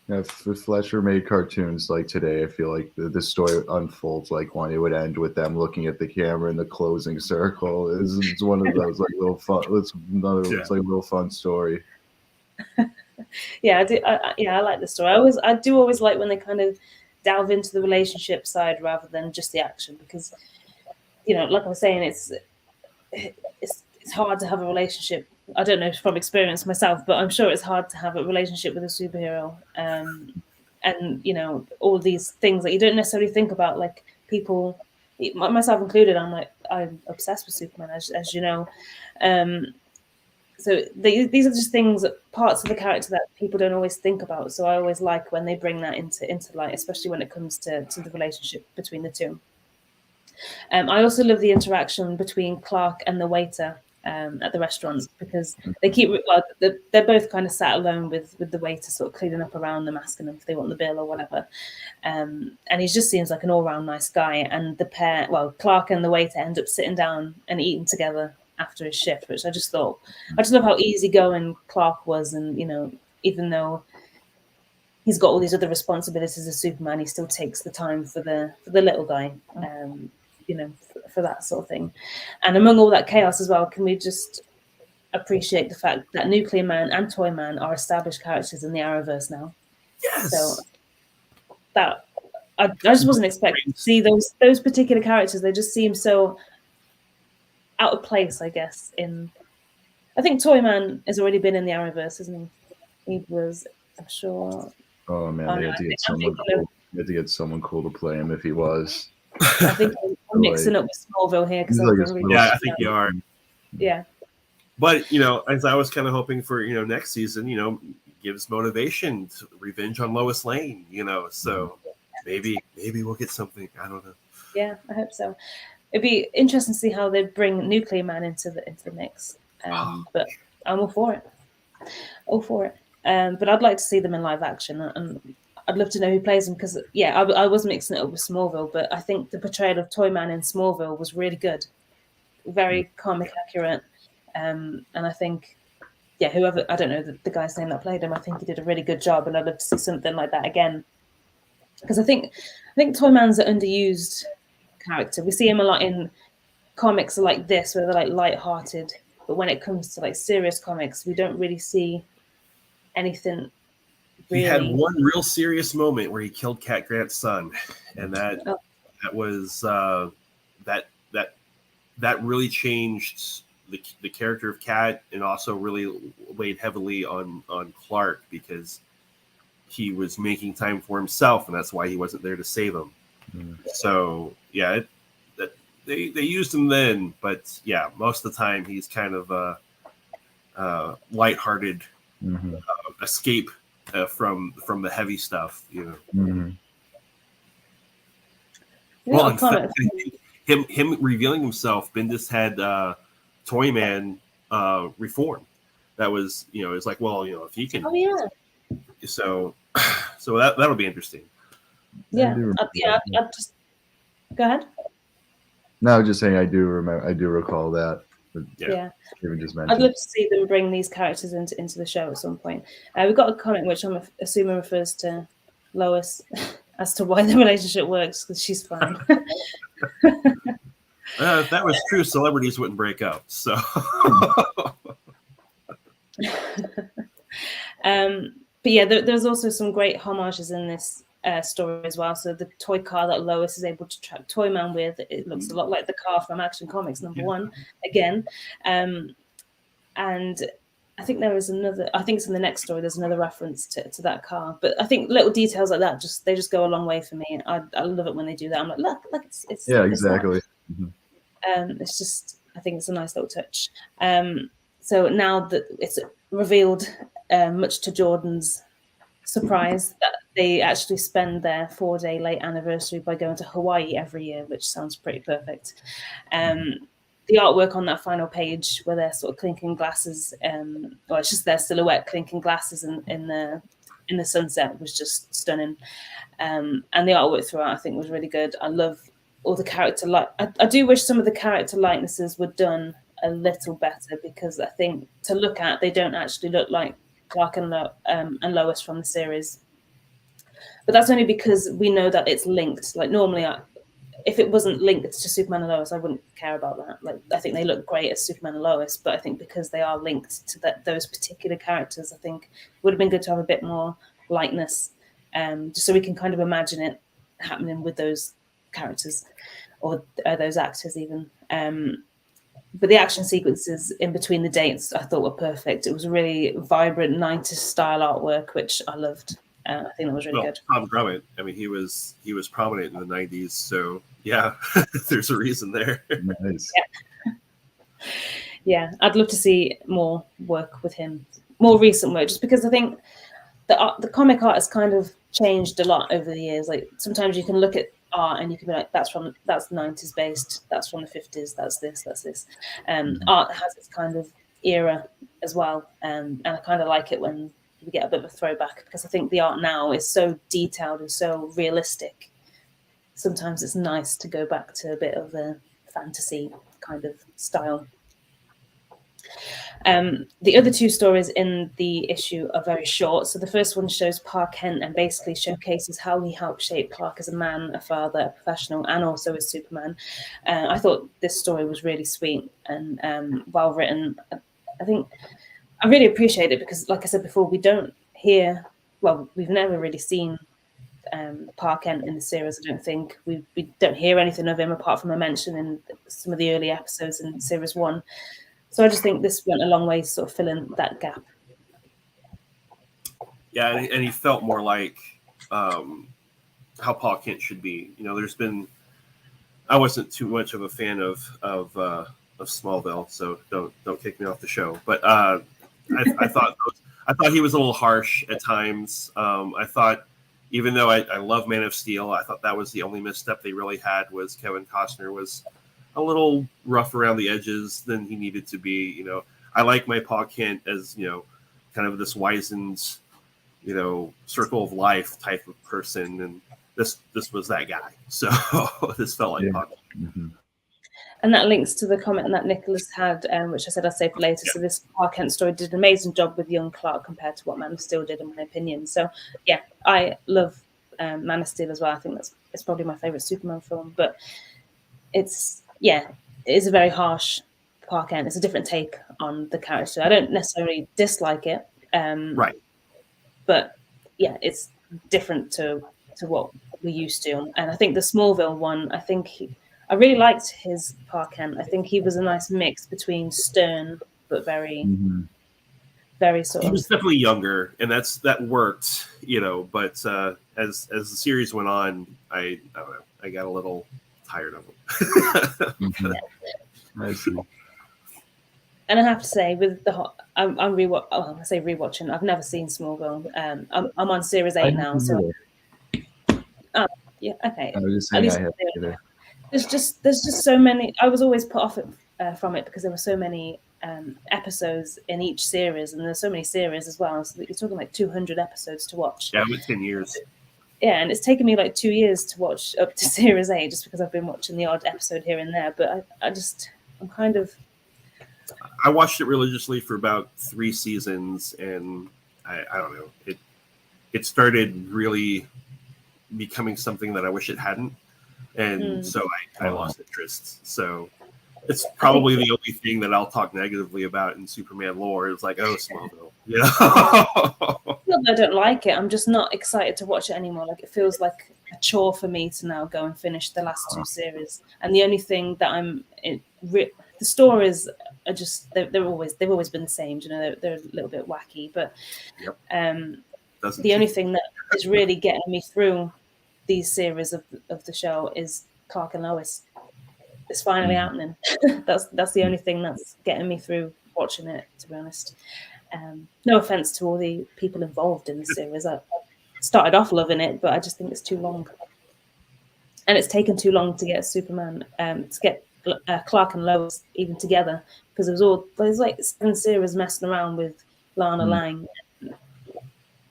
B: If Fletcher made cartoons like today, I feel like the story unfolds like one. It would end with them looking at the camera in the closing circle. It's one of those like little fun. It's like a little fun story.
A: Yeah, I do. I like the story. I do always like when they kind of delve into the relationship side rather than just the action, because, you know, like I was saying, it's hard to have a relationship. I don't know from experience myself, but I'm sure it's hard to have a relationship with a superhero. And, you know, all these things that you don't necessarily think about, like people, myself included, I'm obsessed with Superman, as you know. So these are just things, parts of the character that people don't always think about. So I always like when they bring that into light, especially when it comes to the relationship between the two. I also love the interaction between Clark and the waiter at the restaurant, because they're both kind of sat alone with the waiter, sort of cleaning up around them, asking them if they want the bill or whatever. And he just seems like an all-round nice guy. And the pair, well, Clark and the waiter end up sitting down and eating together after his shift, which I just love how easygoing Clark was. And, you know, even though he's got all these other responsibilities as Superman, he still takes the time for the little guy. You know, for that sort of thing. And among all that chaos as well, can we just appreciate the fact that Nuclear Man and Toy Man are established characters in the Arrowverse now?
C: Yes.
A: So that I just wasn't expecting to see those particular characters. They just seem so out of place, I guess. I think Toy Man has already been in the Arrowverse, hasn't he? He was, I'm sure.
B: Oh man, they had to get someone cool. They had to get someone cool to play him if he was.
A: I think I'm mixing up with Smallville here, because
C: I think you are.
A: Yeah.
C: But, you know, as I was kind of hoping for, you know, next season, you know, gives motivation, revenge on Lois Lane, you know, so maybe we'll get something. I don't know.
A: Yeah, I hope so. It'd be interesting to see how they bring Nuclear Man into the mix. But I'm all for it. But I'd like to see them in live action, and I'd love to know who plays them, because I was mixing it up with Smallville, but I think the portrayal of Toyman in Smallville was really good, very comic accurate, and I think whoever, I don't know the guy's name that played him, I think he did a really good job, and I'd love to see something like that again, because I think Toyman's an underused character. We see him a lot in comics like this, where they're like light-hearted, but when it comes to like serious comics, we don't really see anything. Really.
C: He had one real serious moment where he killed Cat Grant's son, and that was that really changed the character of Cat, and also really weighed heavily on Clark, because he was making time for himself, and that's why he wasn't there to save him. So yeah, they used him then, but yeah, most of the time he's kind of a lighthearted escape from the heavy stuff, you know. Well, in fact, him revealing himself, Bendis had Toyman reform. That was, you know, it's like, well, you know, if he can.
A: Oh yeah.
C: So that'll be interesting.
A: Yeah, I'll just go ahead.
B: No, I was just saying I do recall that.
A: Yeah.
B: Even just mentioned.
A: I'd love to see them bring these characters into the show at some point. We've got a comment which I'm assuming refers to Lois as to why the relationship works, because she's fine.
C: If that was true, celebrities wouldn't break up. So.
A: But yeah, there's also some great homages in this story as well. So the toy car that Lois is able to track Toyman with, it looks a lot like the car from Action Comics #1 again. And I think there is another. I think it's in the next story. There's another reference to that car. But I think little details like that they just go a long way for me. I love it when they do that. I'm like, look, it's
B: exactly.
A: It's just, I think it's a nice little touch. So now that it's revealed, much to Jordan's surprise, that they actually spend their 4-day late anniversary by going to Hawaii every year, which sounds pretty perfect. The artwork on that final page where they're sort of clinking glasses, or it's just their silhouette clinking glasses in the sunset, was just stunning. And the artwork throughout, I think, was really good. I love all the character I do wish some of the character likenesses were done a little better, because I think to look at, they don't actually look like Clark and Lois from the series. But that's only because we know that it's linked. Like normally, if it wasn't linked to Superman and Lois, I wouldn't care about that. Like I think they look great as Superman and Lois, but I think because they are linked to those particular characters, I think it would have been good to have a bit more likeness, just so we can kind of imagine it happening with those characters or those actors even. But the action sequences in between the dates I thought were perfect. It was a really vibrant 90s style artwork, which I loved. I think that was really good.
C: Tom Drummond, I mean, he was prominent in the 90s, so yeah, there's a reason there.
B: Nice.
A: Yeah, I'd love to see more work with him, more recent work, just because I think the comic art has kind of changed a lot over the years. Like sometimes you can look at art and you can be like, that's 90s based, that's from the 50s, that's this. Art has its kind of era as well, and I kind of like it when we get a bit of a throwback, because I think the art now is so detailed and so realistic. Sometimes it's nice to go back to a bit of a fantasy kind of style. The other two stories in the issue are very short. So the first one shows Pa Kent and basically showcases how he helped shape Clark as a man, a father, a professional, and also as Superman. I thought this story was really sweet and well written. I think I really appreciate it because, like I said before, we've never really seen Pa Kent in the series. I don't think we don't hear anything of him apart from a mention in some of the early episodes in series 1. So I just think this went a long way, sort of filling that gap.
C: Yeah, and he felt more like how Pa Kent should be. You know, I wasn't too much of a fan of Smallville, so don't kick me off the show. But I thought he was a little harsh at times. I thought, even though I love Man of Steel, I thought that was the only misstep they really had, was Kevin Costner was a little rough around the edges than he needed to be. You know, I like my Pa Kent as, you know, kind of this wizened, you know, circle of life type of person, and this was that guy. So this felt like Pa Kent.
B: Mm-hmm.
A: And that links to the comment that Nicholas had, which I said I'd say for later. Yeah. So this Pa Kent story did an amazing job with young Clark compared to what Man of Steel did, in my opinion. So yeah, I love Man of Steel as well. I think it's probably my favorite Superman film, but it is a very harsh Pa Kent. It's a different take on the character. I don't necessarily dislike it,
C: right? But
A: yeah, it's different to what we're used to. And I think the Smallville one, I really liked his Pa Kent. I think he was a nice mix between stern but very very sort
C: he
A: of.
C: was definitely younger, and that worked, you know. But as the series went on, I don't know, I got a little tired of him.
B: I see.
A: And I have to say, with the I'm I say rewatching. I've never seen Smallville. I'm on series 8 now, so yeah, okay.
B: I was just
A: At
B: saying
A: least
B: I have either.
A: there's just so many. I was always put off from it because there were so many episodes in each series, and there's so many series as well. So that you're talking like 200 episodes to watch.
C: Yeah, with 10 years.
A: Yeah, and it's taken me like 2 years to watch up to series 8 just because I've been watching the odd episode here and there. But I'm kind of.
C: I watched it religiously for about 3 seasons, and I don't know. It started really becoming something that I wish it hadn't, and so I lost interest. So it's probably the only thing that I'll talk negatively about in Superman lore. It's like, oh, Smallville, you know.
A: Not that I don't like it. I'm just not excited to watch it anymore. Like, it feels like a chore for me to now go and finish the last 2 series. And the only thing that the stories are just they've always been the same. You know, they're a little bit wacky, but the only thing that is really getting me through these series of the show is Clark and Lois. It's finally happening. that's the only thing that's getting me through watching it, to be honest. No offense to all the people involved in the series. I started off loving it, but I just think it's too long. And it's taken too long to get Superman, to get Clark and Lois even together, because there's like 7 series messing around with Lana Lang.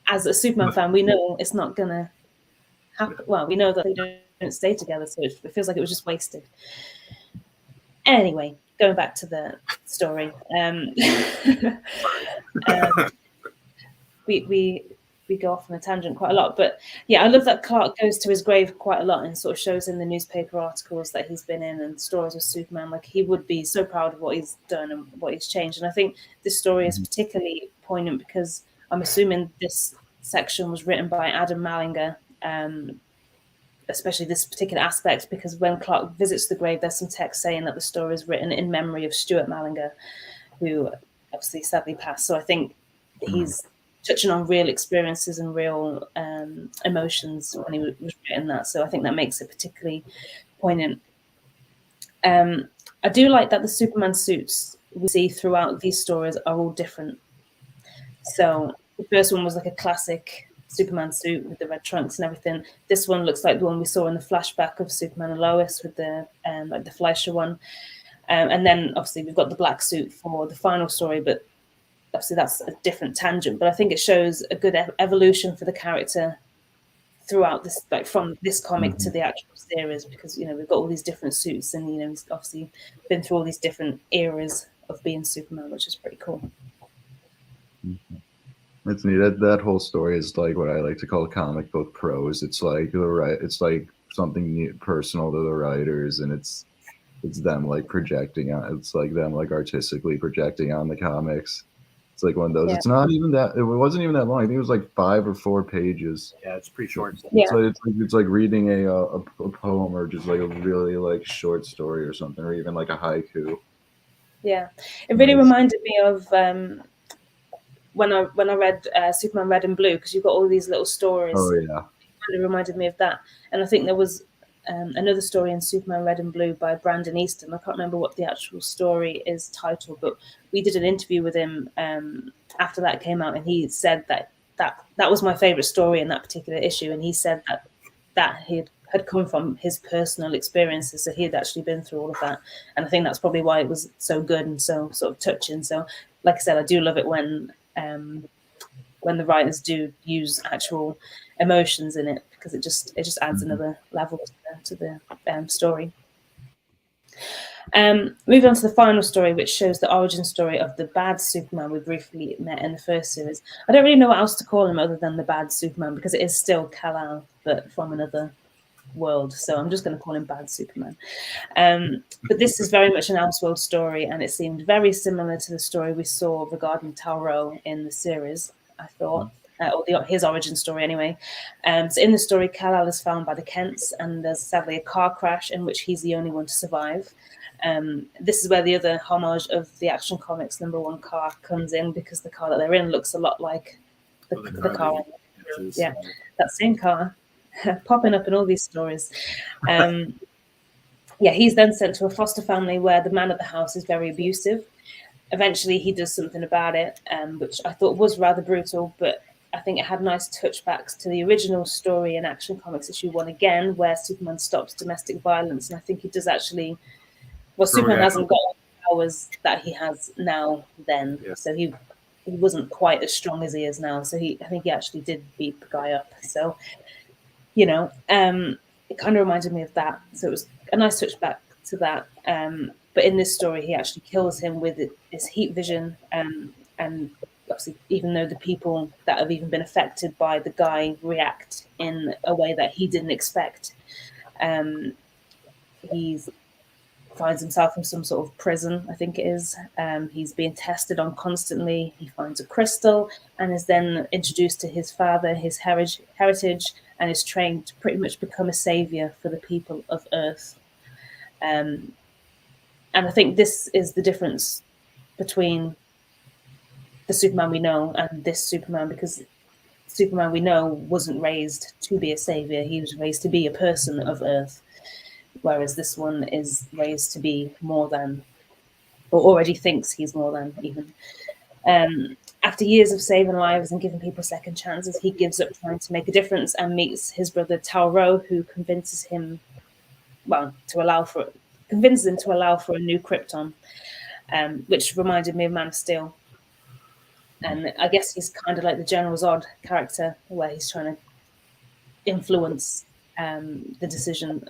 A: As a Superman fan, we know it's not going to happen. Well, we know that they don't stay together, so it feels like it was just wasted. Anyway, going back to the story, we go off on a tangent quite a lot, but yeah, I love that Clark goes to his grave quite a lot and sort of shows in the newspaper articles that he's been in and stories of Superman. Like, he would be so proud of what he's done and what he's changed. And I think this story is particularly poignant because I'm assuming this section was written by Adam Malinger, especially this particular aspect, because when Clark visits the grave, there's some text saying that the story is written in memory of Stuart Malinger, who obviously sadly passed. So I think he's touching on real experiences and real emotions when he was writing that. So I think that makes it particularly poignant. I do like that the Superman suits we see throughout these stories are all different. So the first one was like a classic Superman suit with the red trunks and everything. This one looks like the one we saw in the flashback of Superman and Lois with the like the Fleischer one. And then obviously we've got the black suit for the final story, but obviously that's a different tangent. But I think it shows a good evolution for the character throughout this, like from this comic to the actual series, because, you know, we've got all these different suits and, you know, he's obviously been through all these different eras of being Superman, which is pretty cool.
B: That's neat. That whole story is like what I like to call comic book prose. It's like it's like something personal to the writers, and it's them like projecting on. It's like them like artistically projecting on the comics. It's like one of those. Yeah. It's not even that. It wasn't even that long. I think it was like 5 or 4 pages.
C: Yeah, it's pretty short.
B: It's like reading a poem, or just like a really like short story or something, or even like a haiku.
A: Yeah, it really reminded me of when I read Superman Red and Blue, because you've got all these little stories.
B: Oh yeah,
A: it really reminded me of that. And I think there was another story in Superman Red and Blue by Brandon Easton. I can't remember what the actual story is titled, but we did an interview with him after that came out, and he said that was my favorite story in that particular issue. And he said that he had come from his personal experiences, so he had actually been through all of that. And I think that's probably why it was so good and so sort of touching. So, like I said, I do love it when the writers do use actual emotions in it, because it just adds another level to the story. Moving on to the final story, which shows the origin story of the bad Superman we briefly met in the first series. I don't really know what else to call him other than the bad Superman, because it is still Kal-El, but from another world. So I'm just going to call him bad Superman. But this is very much an Elseworld story, and it seemed very similar to the story we saw regarding Tal-Rho in the series, I thought. Or his origin story anyway. So in the story, Kal-El is found by the Kents, and there's sadly a car crash in which he's the only one to survive. This is where the other homage of the Action Comics #1 car comes in, because the car that they're in looks a lot like the car. Yeah, that same car popping up in all these stories. Yeah, he's then sent to a foster family where the man at the house is very abusive. Eventually, he does something about it, which I thought was rather brutal, but I think it had nice touchbacks to the original story in Action Comics #1 again, where Superman stops domestic violence. And I think he does actually, well, Superman hasn't got the powers that he has now then. Yeah. So he wasn't quite as strong as he is now. So I think he actually did beat the guy up. So, you know, it kind of reminded me of that. So it was a nice touchback to that. But in this story, he actually kills him with his heat vision. And obviously, even though the people that have even been affected by the guy react in a way that he didn't expect, he finds himself in some sort of prison, I think it is. He's being tested on constantly. He finds a crystal and is then introduced to his father, his heritage, and is trained to pretty much become a savior for the people of Earth. And I think this is the difference between the Superman we know and this Superman, because Superman we know wasn't raised to be a savior. He was raised to be a person of Earth, whereas this one is raised to be more than, or already thinks he's more than even. After years of saving lives and giving people second chances, he gives up trying to make a difference and meets his brother Tal-Rho, who convinces him, convinces him to allow for a new Krypton, which reminded me of Man of Steel. And I guess he's kind of like the General Zod character, where he's trying to influence the decision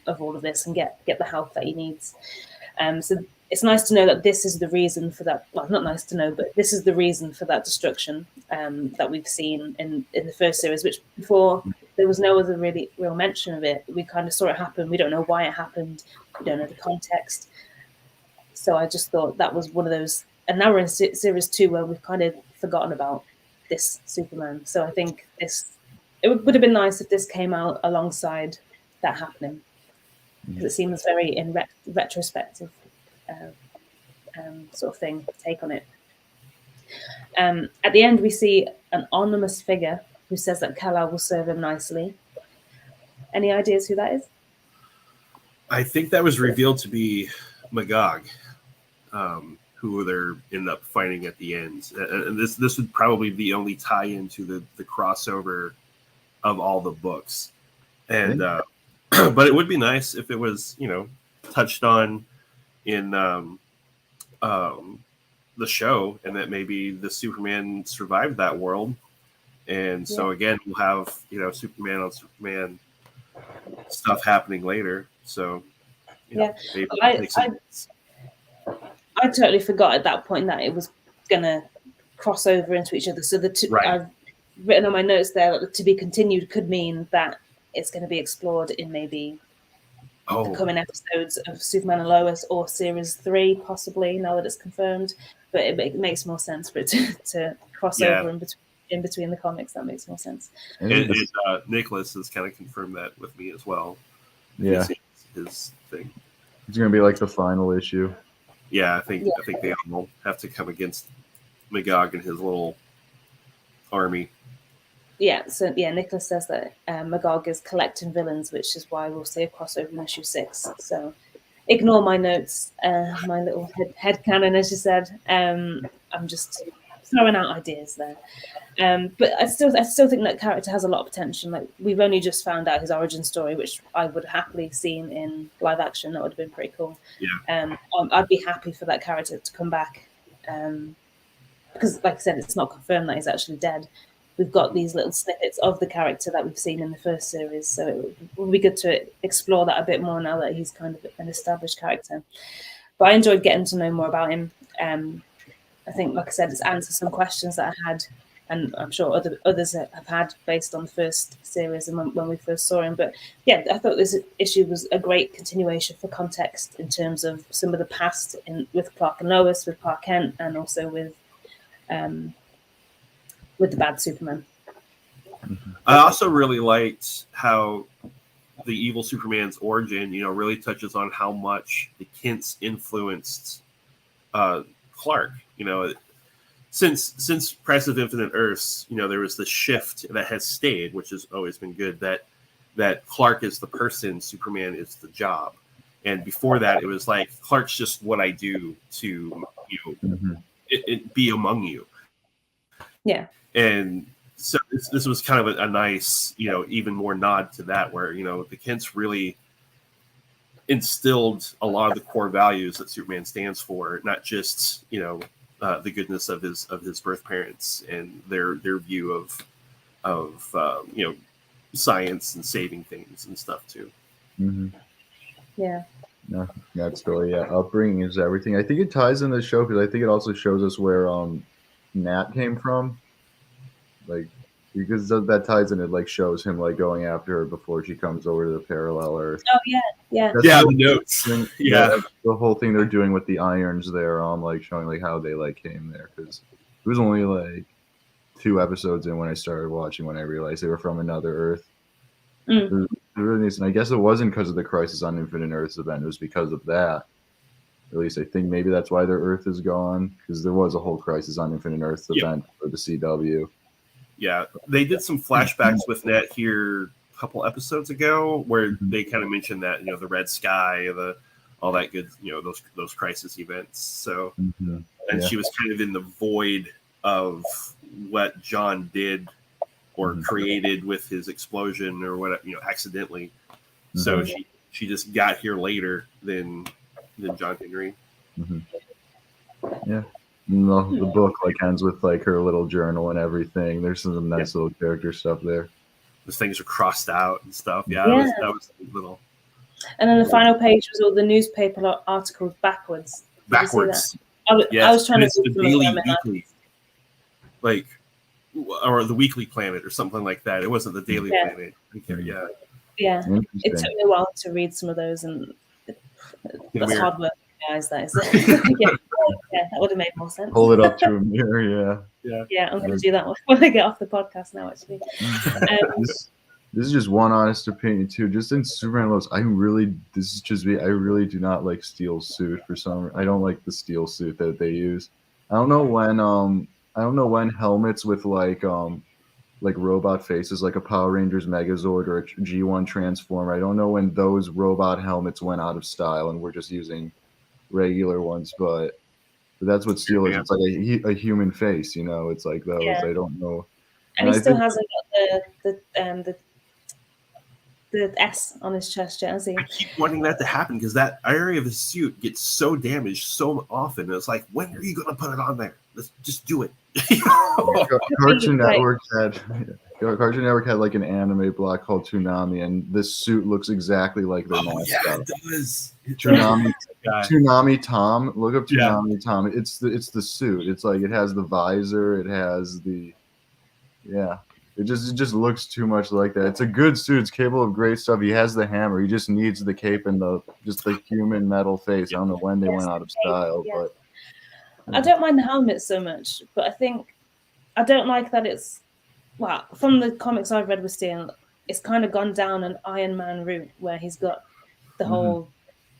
A: of all of this and get the help that he needs. So it's nice to know that this is the reason for that. Well, not nice to know, but this is the reason for that destruction that we've seen in the first series, which before there was no other real mention of it. We kind of saw it happen. We don't know why it happened. We don't know the context. So I just thought that was one of those. And now we're in series 2 where we've kind of forgotten about this Superman. So I think it would have been nice if this came out alongside that happening, because it seems very in retrospective sort of thing, take on it. At the end, we see an anonymous figure who says that Kal-El will serve him nicely. Any ideas who that is?
C: I think that was revealed to be Magog, who they're end up fighting at the end. And this would probably be the only tie-in to the crossover of all the books. And but it would be nice if it was, touched on in the show, and that maybe the Superman survived that world. And so again, we'll have, Superman on Superman stuff happening later. So
A: I totally forgot at that point that it was gonna cross over into each other. So the two I've written on my notes there that to be continued could mean that it's going to be explored in maybe the coming episodes of Superman and Lois, or series 3 possibly, now that it's confirmed. But it makes more sense for it to cross over in between the comics. That makes more sense.
C: And Nicholas has kind of confirmed that with me as well.
B: Yeah,
C: his thing.
B: It's going to be like the final issue.
C: Yeah, I think they all have to come against Magog and his little army.
A: Yeah, so Nicholas says that Magog is collecting villains, which is why we'll see a crossover in issue 6. So ignore my notes, my little head canon, as you said. I'm just throwing out ideas there. But I still think that character has a lot of potential. Like, we've only just found out his origin story, which I would happily seen in live action. That would have been pretty cool.
C: Yeah.
A: I'd be happy for that character to come back, because, like I said, it's not confirmed that he's actually dead. We've got these little snippets of the character that we've seen in the first series, so it would be good to explore that a bit more now that he's kind of an established character. But I enjoyed getting to know more about him. I think, like I said, it's answered some questions that I had, and I'm sure others have had based on the first series and when we first saw him. But yeah, I thought this issue was a great continuation for context in terms of some of the past with Clark and Lois, with Clark Kent, and also with the bad Superman.
C: I also really liked how the evil Superman's origin, you know, really touches on how much the Kents influenced Clark. You know, since Crisis of Infinite Earths, you know, there was the shift that has stayed, which has always been good. That Clark is the person, Superman is the job. And before that, it was like Clark's just what I do to it be among you.
A: Yeah.
C: And so this was kind of a nice, you know, even more nod to that, where, you know, the Kents really instilled a lot of the core values that Superman stands for, not just, you know, the goodness of his birth parents and their view of you know, science and saving things and stuff too.
A: Yeah.
B: No, that story, upbringing is everything. I think it ties in the show because I think it also shows us where Nat came from, like, because that ties in. It like shows him like going after her before she comes over to the parallel Earth.
A: Oh yeah.
B: That's
C: the notes.
B: That's the whole thing they're doing with the irons there, like showing like how they like came there, because it was only like 2 episodes in when I started watching when I realized they were from another Earth. It was really nice, and I guess it wasn't because of the Crisis on Infinite Earths event. It was because of that. At least I think maybe that's why their Earth is gone, because there was a whole Crisis on Infinite Earths event for the CW.
C: Yeah, they did some flashbacks with Nat here a couple episodes ago, where they kind of mentioned that, you know, the red sky, all that good, you know, those Crisis events. So, and she was kind of in the void of what John did or created with his explosion or whatever, you know, accidentally. So she just got here later than John Henry.
B: Yeah. The book like ends with like her little journal and everything. There's some nice little character stuff there.
C: Those things are crossed out and stuff. Yeah. That was little.
A: And then the final page was all the newspaper articles backwards.
C: Backwards.
A: I was trying to
C: do the daily, weekly, like, or the Weekly Planet or something like that. It wasn't the Daily Planet. Yeah.
A: Yeah. It took me a while to read some of those, and that's hard work, guys. That is. Yeah, that would have made more sense.
B: Hold it up to a mirror,
A: Yeah, I'm going to do that when I get off the podcast now, actually.
B: This is just one honest opinion, too. Just in Superman Lois, I really do not like Steel's suit for some reason. I don't like the Steel suit that they use. I don't know when helmets with like robot faces, like a Power Rangers Megazord or a G1 Transformer, I don't know when those robot helmets went out of style and we're just using regular ones, but that's what Steel is. It's like a human face, you know. It's like those. I don't know.
A: And he still hasn't got the S on his chest yet, has he?
C: I keep wanting that to happen because that area of his suit gets so damaged so often. It's like, when are you going to put it on there? Let's just do it.
B: Cartoon Network had like an anime block called Toonami, and this suit looks exactly like their mascot.
C: Yeah, it does.
B: Toonami Tom. Look up Toonami Tom. It's the suit. It's like it has the visor. It has the It just looks too much like that. It's a good suit. It's capable of great stuff. He has the hammer. He just needs the cape and the human metal face. I don't know when they went out of style, but
A: I don't mind the helmet so much, but I think I don't like that it's from the comics I've read with Steel, it's kind of gone down an Iron Man route where he's got the whole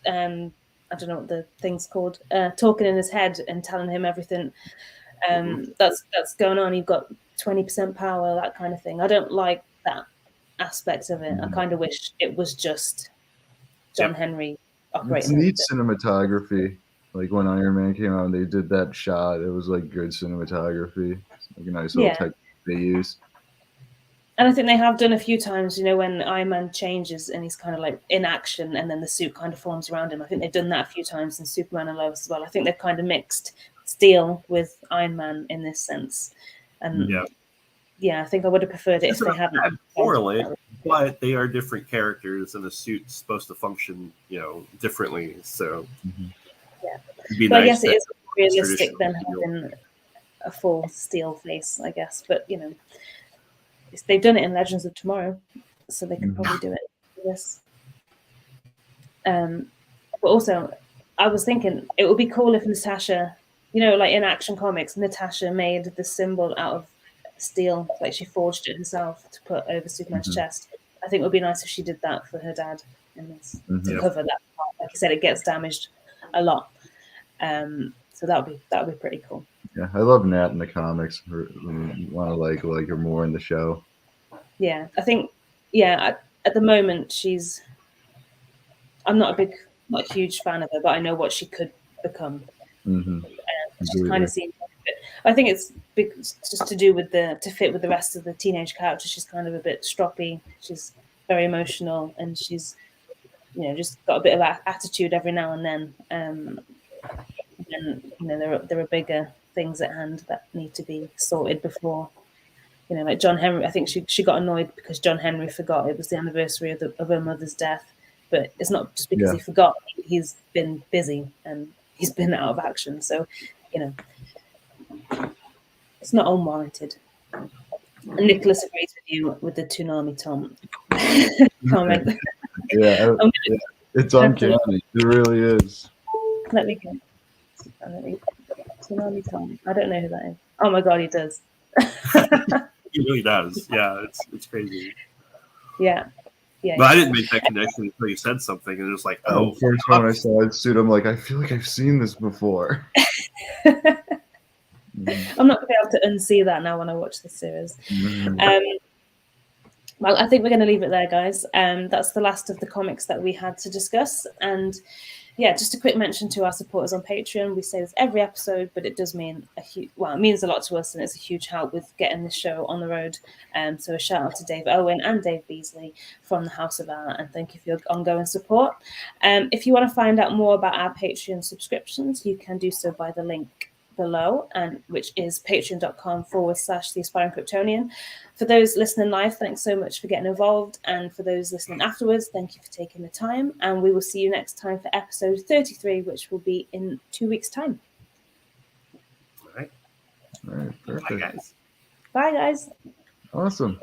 A: I don't know what the thing's called, talking in his head and telling him everything that's going on. You've got 20% power, that kind of thing. I don't like that aspect of it. I kind of wish it was just John Henry operating.
B: It's neat cinematography. Like when Iron Man came out and they did that shot, it was like good cinematography. Like a nice little technique they use.
A: And I think they have done a few times, you know, when Iron Man changes and he's kind of like in action and then the suit kind of forms around him. I think they've done that a few times in Superman and Lois as well. I think they've kind of mixed Steel with Iron Man in this sense. And I think I would have preferred it if they hadn't.
C: Correlate, but they are different characters, and the suit's supposed to function, you know, differently. So,
A: but I guess it is realistic then having a full Steel face, I guess. But you know, they've done it in Legends of Tomorrow, so they can probably do it for this. But also, I was thinking it would be cool if Natasha, you know, like in Action Comics, Natasha made the symbol out of steel, like she forged it herself to put over Superman's chest. I think it would be nice if she did that for her dad in this, to cover that part. Like I said, it gets damaged a lot. So that would be pretty cool.
B: Yeah, I love Nat in the comics. You want to like her more in the show.
A: Yeah, I think at the moment I'm not a huge fan of her, but I know what she could become. She's kind of seen. I think it's just to do with to fit with the rest of the teenage characters. She's kind of a bit stroppy. She's very emotional, and she's just got a bit of attitude every now and then. And there are bigger things at hand that need to be sorted before. Like John Henry. I think she got annoyed because John Henry forgot it was the anniversary of her mother's death. But it's not just because he forgot. He's been busy and he's been out of action. So, it's not unwarranted. And Nicholas agrees with you with the Toonami Tom comment.
B: Yeah, it's uncanny. It really is.
A: Let me go. Toonami Tom. I don't know who that is. Oh my god, he does.
C: He really does. Yeah, it's crazy.
A: Yeah. Yeah.
C: But I didn't make that connection until you said something, and it was like, oh.
B: First time I saw it suit, I'm like, I feel like I've seen this before.
A: I'm not going to be able to unsee that now when I watch the series. Well, I think we're going to leave it there, guys. That's the last of the comics that we had to discuss. And yeah, just a quick mention to our supporters on Patreon. We say this every episode, but it does mean it means a lot to us, and it's a huge help with getting this show on the road. So a shout out to Dave Owen and Dave Beasley from the House of Art, and thank you for your ongoing support. If you want to find out more about our Patreon subscriptions, you can do so by the link below, and which is patreon.com/The Aspiring Kryptonian. For those listening live, thanks so much for getting involved, and for those listening afterwards, thank you for taking the time, and we will see you next time for episode 33, which will be in 2 weeks' time.
C: All right,
B: perfect.
C: Bye, guys.
A: Bye, guys.
B: Awesome.